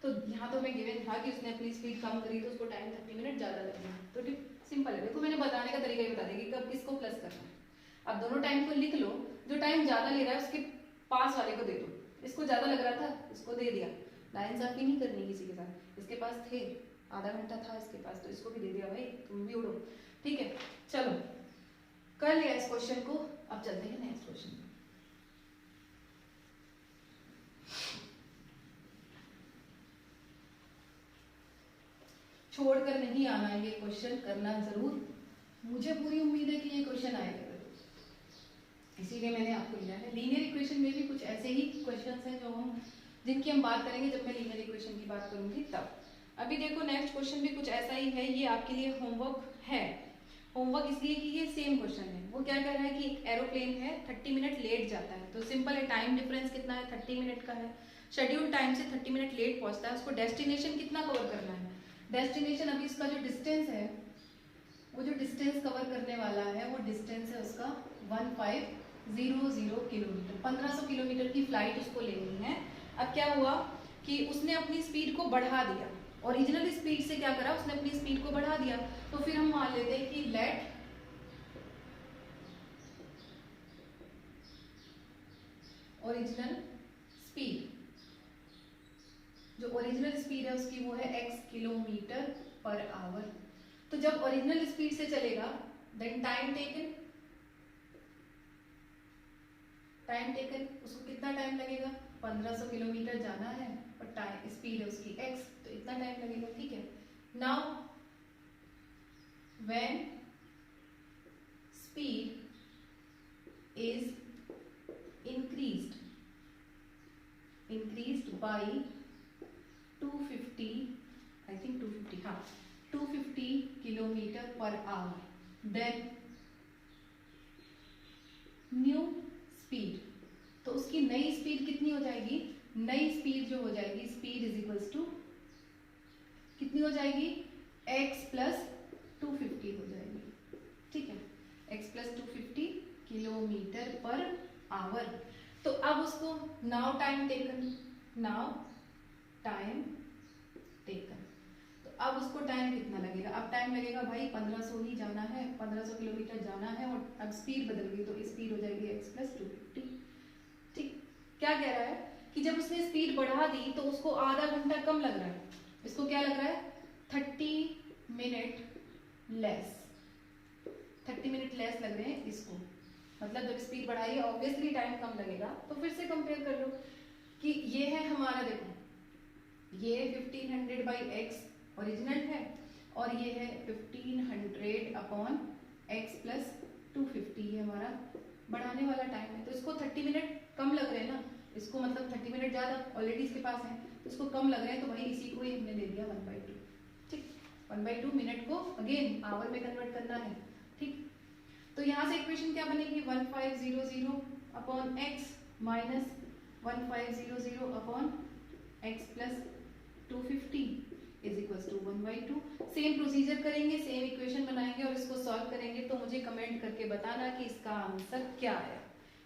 तो यहाँ तो मैं गिवन था कि उसने अपनी स्पीड कम करी तो उसको टाइम 30 मिनट ज्यादा लगेगा। तो ठीक सिंपल है, देखो मैंने बताने का तरीका ही बता दिया कि कब किसको प्लस करना है। अब दोनों टाइम को लिख लो, जो टाइम ज्यादा ले रहा है उसके पास वाले को दे दो, इसको ज्यादा लग रहा था इसको दे दिया, लाइन साफी नहीं करनी किसी के साथ, इसके पास थे आधा घंटा था इसके पास तो इसको भी दे दिया, भाई तुम भी उड़ो। ठीक है, चलो कर लिया इस क्वेश्चन को, अब चलते हैं नेक्स्ट क्वेश्चन। छोड़कर नहीं आना, ये क्वेश्चन करना जरूर, मुझे पूरी उम्मीद है कि ये क्वेश्चन आएगा। इसीलिए मैंने आपको लिया है। लीनियर इक्वेशन में भी कुछ ऐसे ही क्वेश्चंस हैं जो हम जिनकी हम बात करेंगे जब मैं लीनियर इक्वेशन की बात करूंगी तब। अभी देखो नेक्स्ट क्वेश्चन भी कुछ ऐसा ही है, ये आपके लिए होमवर्क है। होमवर्क इसलिए कि ये सेम क्वेश्चन है। वो क्या कह रहा है कि एक एरोप्लेन है 30 मिनट लेट जाता है, तो सिंपल है, टाइम डिफरेंस कितना है 30 मिनट का है, शेड्यूल टाइम से 30 मिनट लेट पहुंचता है, उसको डेस्टिनेशन कितना कवर करना है। डेस्टिनेशन अभी इसका जो डिस्टेंस है, वो जो डिस्टेंस कवर करने वाला है वो डिस्टेंस है उसका 1500 किलोमीटर, 1500 किलोमीटर की फ्लाइट उसको लेनी है। अब क्या हुआ कि उसने अपनी स्पीड को बढ़ा दिया, ओरिजिनल स्पीड से क्या करा उसने अपनी स्पीड को बढ़ा दिया। तो फिर हम मान लेते हैं कि लेट ओरिजिनल स्पीड, जो ओरिजिनल स्पीड है उसकी वो है x किलोमीटर पर आवर। तो जब ओरिजिनल स्पीड से चलेगा देन टाइम टेकन उसको कितना टाइम लगेगा, 1500 किलोमीटर जाना है और टाइम स्पीड है उसकी x, तो इतना टाइम लगेगा। ठीक है, now when speed is increased by 250, I think 250, हाँ 250 kilometre per hour, then new speed, तो उसकी नई स्पीड कितनी हो जाएगी, नई स्पीड जो हो जाएगी, स्पीड इज इक्वल्स टू कितनी हो जाएगी, x प्लस 250 हो जाएगी। ठीक है, x plus 250 kilometre per hour. तो अब उसको नाउ टाइम टेकन, तो अब उसको टाइम कितना लगेगा, अब टाइम लगेगा भाई 1500 ही जाना है, 1500 किलोमीटर जाना है और अब स्पीड बदल गई तो स्पीड हो जाएगी x प्लस 250। ठीक, क्या कह रहा है कि जब उसने स्पीड बढ़ा दी तो उसको आधा घंटा कम लग रहा है, इसको क्या लग रहा है 30 मिनट लेस, 30 मिनट लेस लग रहे हैं इसको। मतलब जब स्पीड बढ़ाई है ऑब्वियसली टाइम कम लगेगा। तो फिर से कंपेयर कर लो कि ये है हमारा, देखो ये 1500 बाई एक्स ओरिजिनल है और ये है 1500 अपॉन एक्स प्लस 250, ये हमारा बढ़ाने वाला टाइम है। तो इसको 30 मिनट कम लग रहे हैं ना, इसको मतलब 30 मिनट ज़्यादा ऑलरेडी इसके पास है तो इसको कम लग रहे हैं, तो भाई इसी को ही हमने ले लिया 1/2। ठीक, 1/2 मिनट को अगेन आवर में कन्वर्ट करना है। ठीक, तो यहाँ से इक्वेशन क्या बनेगी, 1500 upon x minus 1500 upon x plus 250 is equals to 1/2। Same procedure करेंगे, सेम इक्वेशन बनाएंगे और इसको सॉल्व करेंगे। तो मुझे कमेंट करके बताना कि इसका आंसर क्या है।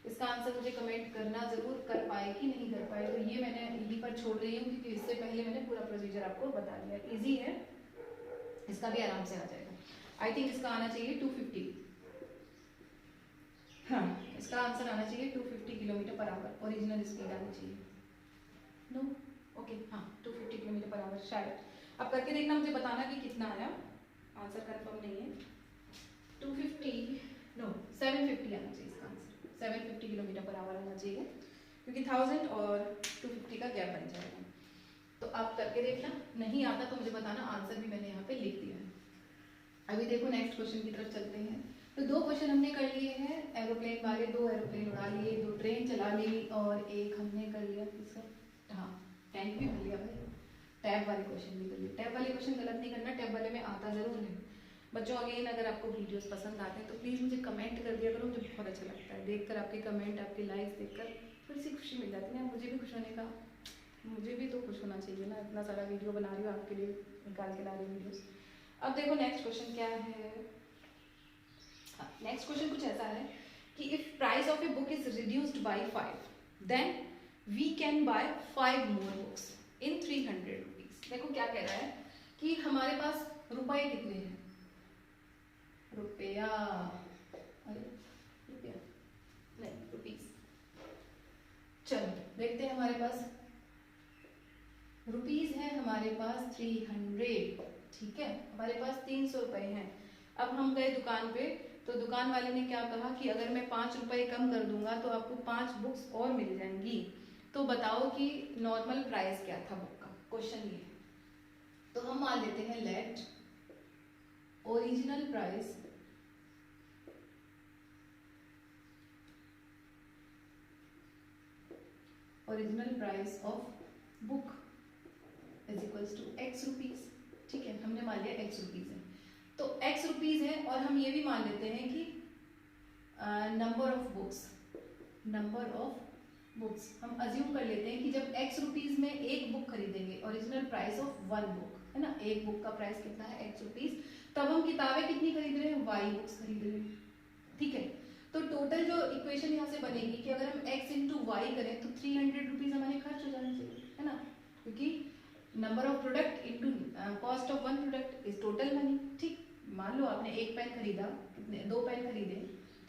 इसका आंसर मुझे कमेंट करना जरूर, कर पाए कि नहीं कर पाए। तो ये मैंने यहीं पर छोड़ रही हूँ क्योंकि इससे पहले मैंने पूरा प्रोसीजर आपको बता दिया, इजी है, इसका भी आराम से आ जाएगा। आई थिंक इसका आना चाहिए 250, हाँ इसका आंसर आना चाहिए 250 kilometre per our, original speed आनी चाहिए। नो ओके, हाँ 250 किलोमीटर पर आवर शायद। अब करके देखना, मुझे बताना कि कितना आया, आंसर कंफर्म नहीं है। 250 नो 750 आना चाहिए इसका आंसर, 750 किलोमीटर पर आवर आना चाहिए क्योंकि 1000 और 250 का गैप बन जाएगा। तो आप करके देखना, नहीं आता तो मुझे बताना, आंसर भी मैंने यहाँ पे लिख दिया है। अभी देखो नेक्स्ट क्वेश्चन की तरफ चलते हैं। तो 2 क्वेश्चन हमने कर लिए हैं एरोप्लेन वाले, 2 एरोप्लेन उड़ा लिए, 2 ट्रेन चला ली और एक हमने कर लिया किसका, हाँ टैंक भी भर लिया भाई। टैब वाले क्वेश्चन भी कर लिए, टैब वाले क्वेश्चन गलत नहीं करना, टैब वाले में आता जरूर है। बच्चों अगेन अगर आपको वीडियोस पसंद आते हैं तो प्लीज़ मुझे कमेंट कर दिया करो, मुझे बहुत अच्छा लगता है देखकर, आपके कमेंट आपके लाइक्स देखकर थोड़ी सी खुशी मिल जाती है ना, मुझे भी खुश होने का, मुझे भी तो खुश होना चाहिए ना, इतना सारा वीडियो बना रही हूँ आपके लिए, निकाल के ला रही हूँ वीडियोस। अब देखो नेक्स्ट क्वेश्चन क्या है। नेक्स्ट क्वेश्चन कुछ ऐसा है कि if price of a book is reduced by 5 then we can buy 5 more books in 300 rupees. देखो क्या कह रहा है कि हमारे पास रुपए कितने हैं, रुपया, अरे रुपया नहीं रुपीज, चलो देखते हैं हमारे पास रुपीज है, हमारे पास 300, ठीक है, हमारे पास 300 रुपए हैं। अब हम गए दुकान पे तो दुकान वाले ने क्या कहा कि अगर मैं 5 रुपए कम कर दूंगा तो आपको 5 बुक्स और मिल जाएंगी। तो बताओ कि नॉर्मल प्राइस क्या था बुक का, क्वेश्चन ये है। तो हम मान लेते हैं let original price original price of book is equals to x rupees. ठीक है, हमने मान लिया x रुपीज है, तो x रुपीज है और हम ये भी मान लेते हैं कि नंबर ऑफ बुक्स हम अज्यूम कर लेते हैं कि जब x रुपीज में एक बुक खरीदेंगे, original price of one book है ना, एक बुक का प्राइस कितना है x रुपीज, तब हम किताबें कितनी खरीद रहे हैं, y बुक्स खरीद रहे हैं। ठीक है, तो टोटल जो इक्वेशन यहाँ से बनेगी कि अगर हम x इंटू वाई करें तो 300 रुपीज हमारे खर्च हो जाने चाहिए, है ना, क्योंकि number of product into cost of one product is total money. ठीक, मान लो आपने एक पेन खरीदा, कितने, 2 पेन खरीदे,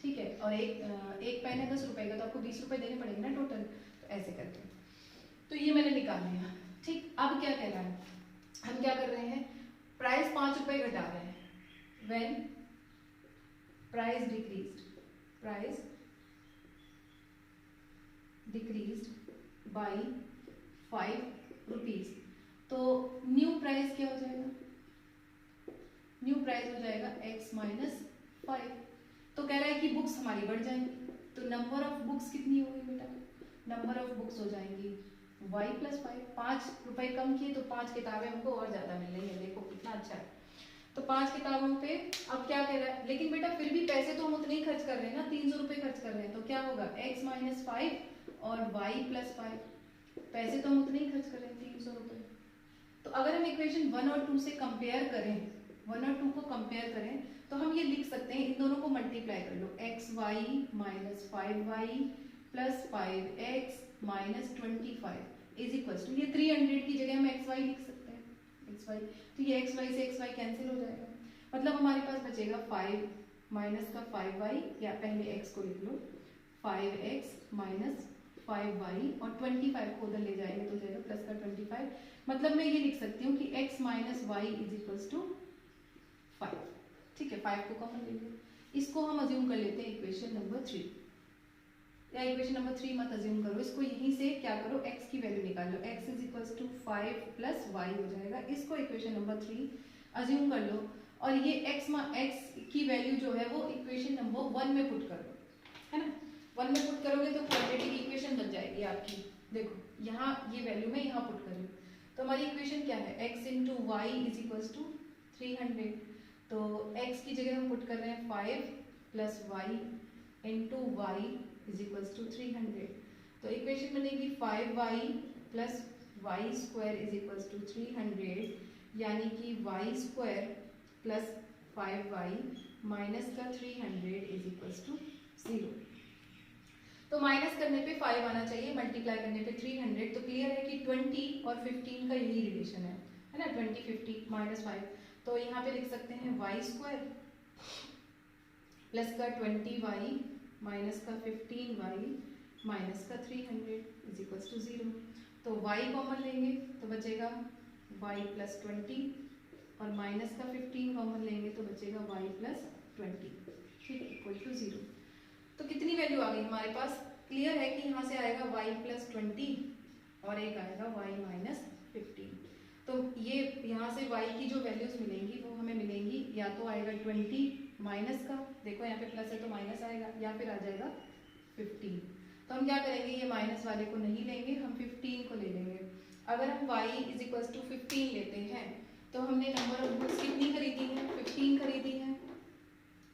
ठीक है, और एक पेन है 10 रुपए का, तो आपको 20 रुपए देने पड़ेंगे ना टोटल, तो ऐसे करके, तो ये मैंने निकाल लिया। ठीक, अब क्या कह रहा है, हम क्या कर रहे हैं, प्राइस 5 रुपए घटा रहे हैं, when price decreased bye 5 rupees, तो न्यू प्राइस क्या हो जाएगा, न्यू प्राइस हो जाएगा x माइनस 5। तो कह रहा है कि बुक्स हमारी बढ़ जाएंगी, तो नंबर ऑफ बुक्स कितनी होगी बेटा, नंबर ऑफ बुक्स हो जाएंगी y प्लस 5। 5 रुपए कम किए तो 5 किताबें हमको और ज्यादा मिल रही है, देखो कितना अच्छा है। तो 5 किताबों पे अब क्या कह रहा है, लेकिन बेटा फिर भी पैसे तो हम उतने ही खर्च कर रहे हैं ना, 300 रुपए खर्च कर रहे हैं, तो क्या होगा x माइनस 5 और y प्लस 5, पैसे तो हम उतने ही खर्च कर रहे हैं 300 रुपए। तो अगर हम इक्वेशन 1 और 2 से कंपेयर करें, 1 और 2 को कंपेयर करें, तो हम ये लिख सकते हैं, इन दोनों को मल्टीप्लाई कर लो, xy minus 5y plus 5x minus 25 is equals to, ये 300 की जगह हम xy लिख सकते हैं, xy, तो ये xy से xy कैंसिल हो जाएगा, मतलब हमारे पास बचेगा 5 माइनस का 5y, या पहले x को लिख लो, 5x माइनस 5y और 25 को उधर ले जाएंगे तो जाएगा प्लस का 25, मतलब मैं ये लिख सकती हूँ कि x minus y is equals to 5। ठीक है, 5 को कॉमन लेंगे, इसको हम अज्यूम कर लेते हैं इक्वेशन नंबर 3, या इक्वेशन नंबर 3 मत अज्यूम करो, इसको यहीं से क्या करो, x की वैल्यू निकालो, x is equals to 5 plus y हो जाएगा, इसको इक्वेशन नंबर 3 अज्यूम कर लो, और ये x की वैल्यू जो है वो इक्वेशन नंबर 1 में पुट करो, है ना, 1 में पुट करोगे तो क्वाड्रेटिक इक्वेशन बन जाएगी आपकी। देखो यहाँ ये वैल्यू मैं यहाँ पुट करूँ, तो हमारी इक्वेशन क्या है, x into Y is equals to 300, तो x की जगह हम पुट कर रहे हैं 5 plus y into Y is equals to 300, तो इक्वेशन बनेगी 5y plus y square is equals to 300, यानी कि y square plus 5y minus का 300 इज इक्वल्स टू 0। तो माइनस करने पे 5 आना चाहिए, मल्टीप्लाई करने पे 300, तो क्लियर है कि 20 और 15 का यही रिलेशन है ना, 20 50 माइनस 5, तो यहाँ पे लिख सकते हैं y स्क्वायर प्लस का 20y माइनस का 15y माइनस का 300 इज इक्वल्स टू 0, तो y कॉमन लेंगे तो बचेगा y प्लस 20 और माइनस का 15 कॉमन लेंगे तो बचेगा y प्लस 20, ठीक है, इक्वल टू 0। तो कितनी वैल्यू आ गई हमारे पास, क्लियर है कि यहाँ से आएगा y प्लस 20 और एक आएगा y माइनस 15, तो ये यहाँ से y की जो वैल्यूज मिलेंगी वो हमें मिलेंगी, या तो आएगा 20 माइनस का, देखो यहाँ पे प्लस है तो माइनस आएगा, या फिर आ जाएगा 15। तो हम क्या करेंगे, ये माइनस वाले को नहीं लेंगे, हम 15 को ले लेंगे। अगर हम y इज इक्वल्स टू 15 लेते हैं तो हमने नंबर ऑफ बुक्स कितनी खरीदी है, 15 खरीदी है,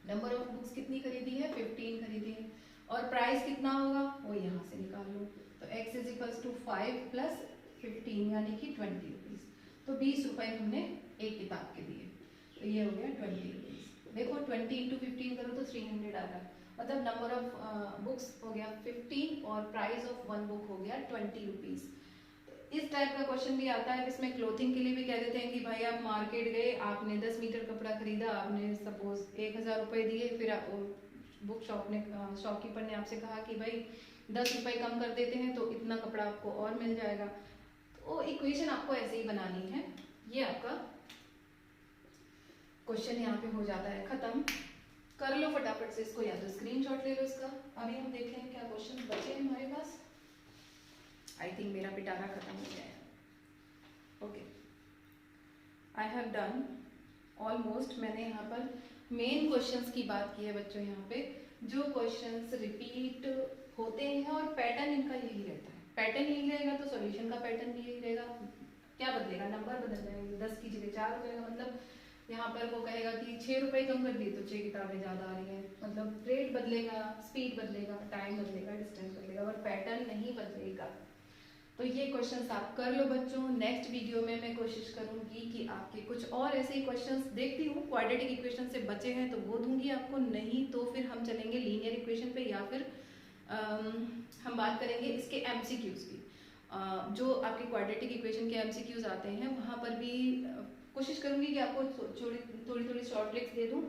नंबर ऑफ बुक्स कितनी खरीदी है, 15 खरीदी है, और प्राइस कितना होगा वो यहाँ से निकाल लो, तो x is equals to 5 plus 15 यानी कि 20 रुपीज़, तो 20 रुपए हमने एक किताब के दिए, तो ये हो गया 20 रुपीज़। देखो 20 इंटू 15 करो तो 300 आ रहा है, मतलब नंबर ऑफ बुक्स हो गया 15 और प्राइस ऑफ वन बुक हो गया 20 रुपीज़। इस टाइप का क्वेश्चन भी आता है जिसमें क्लोथिंग के लिए भी कह देते हैं कि भाई आप मार्केट गए, आपने 10 मीटर कपड़ा खरीदा, आपने सपोज 1000 रुपये दिए, फिर बुक शॉपकीपर ने आपसे कहा कि भाई 10 रुपये कम कर देते हैं तो इतना कपड़ा आपको और मिल जाएगा, तो इक्वेशन आपको ऐसे ही बनानी है। ये आपका क्वेश्चन यहाँ पे हो जाता है खत्म, कर लो फटाफट से इसको, या तो स्क्रीनशॉट ले लो इसका। अभी हम देख लें क्या क्वेश्चन बचे हैं हमारे पास। आई थिंक मेरा पिटारा खत्म हो गया है। Okay, I have done almost. मैंने यहाँ पर मेन क्वेश्चंस की बात की है बच्चों, यहाँ पे जो क्वेश्चंस रिपीट होते हैं और पैटर्न इनका यही रहता है, पैटर्न यही रहेगा तो सॉल्यूशन का पैटर्न भी यही रहेगा। क्या बदलेगा, नंबर बदल जाएंगे, 10 की जगह 4 हो जाएगा। मतलब यहाँ पर वो कहेगा कि 6 रुपए कम कर दिए तो 6 किताबें ज़्यादा आ रही हैं। मतलब रेट बदलेगा, स्पीड बदलेगा, टाइम बदलेगा, डिस्टेंस बदलेगा, और पैटर्न नहीं बदलेगा। तो ये क्वेश्चंस आप कर लो बच्चों। नेक्स्ट वीडियो में मैं कोशिश करूंगी कि आपके कुछ और ऐसे ही क्वेश्चंस, देखती हूँ क्वाड्रेटिक इक्वेशन से बचे हैं तो वो दूंगी आपको, नहीं तो फिर हम चलेंगे लीनियर इक्वेशन पे, या फिर हम बात करेंगे इसके एमसीक्यूज की। जो आपके क्वाड्रेटिक इक्वेशन के एमसीक्यूज आते हैं वहाँ पर भी कोशिश करूंगी कि आपको थोड़ी थोड़ी शॉर्ट ट्रिक्स दे दूँ।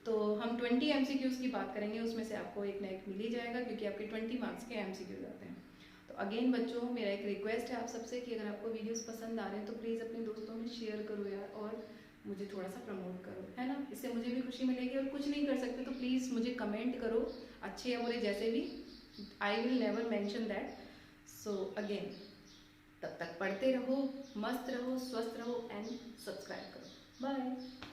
तो हम 20 एमसीक्यूज की बात करेंगे, उसमें से आपको एक ना एक मिल ही जाएगा, क्योंकि आपके 20 मार्क्स के एमसीक्यूज आते हैं। तो अगेन बच्चों, मेरा एक रिक्वेस्ट है आप सबसे कि अगर आपको वीडियोस पसंद आ रहे हैं तो प्लीज़ अपने दोस्तों में शेयर करो यार, और मुझे थोड़ा सा प्रमोट करो, है ना। इससे मुझे भी खुशी मिलेगी। और कुछ नहीं कर सकते तो प्लीज़ मुझे कमेंट करो, अच्छे या बुरे जैसे भी, I will never mention that. So again, तब तक पढ़ते रहो, मस्त रहो, स्वस्थ रहो, एंड सब्सक्राइब करो। बाय।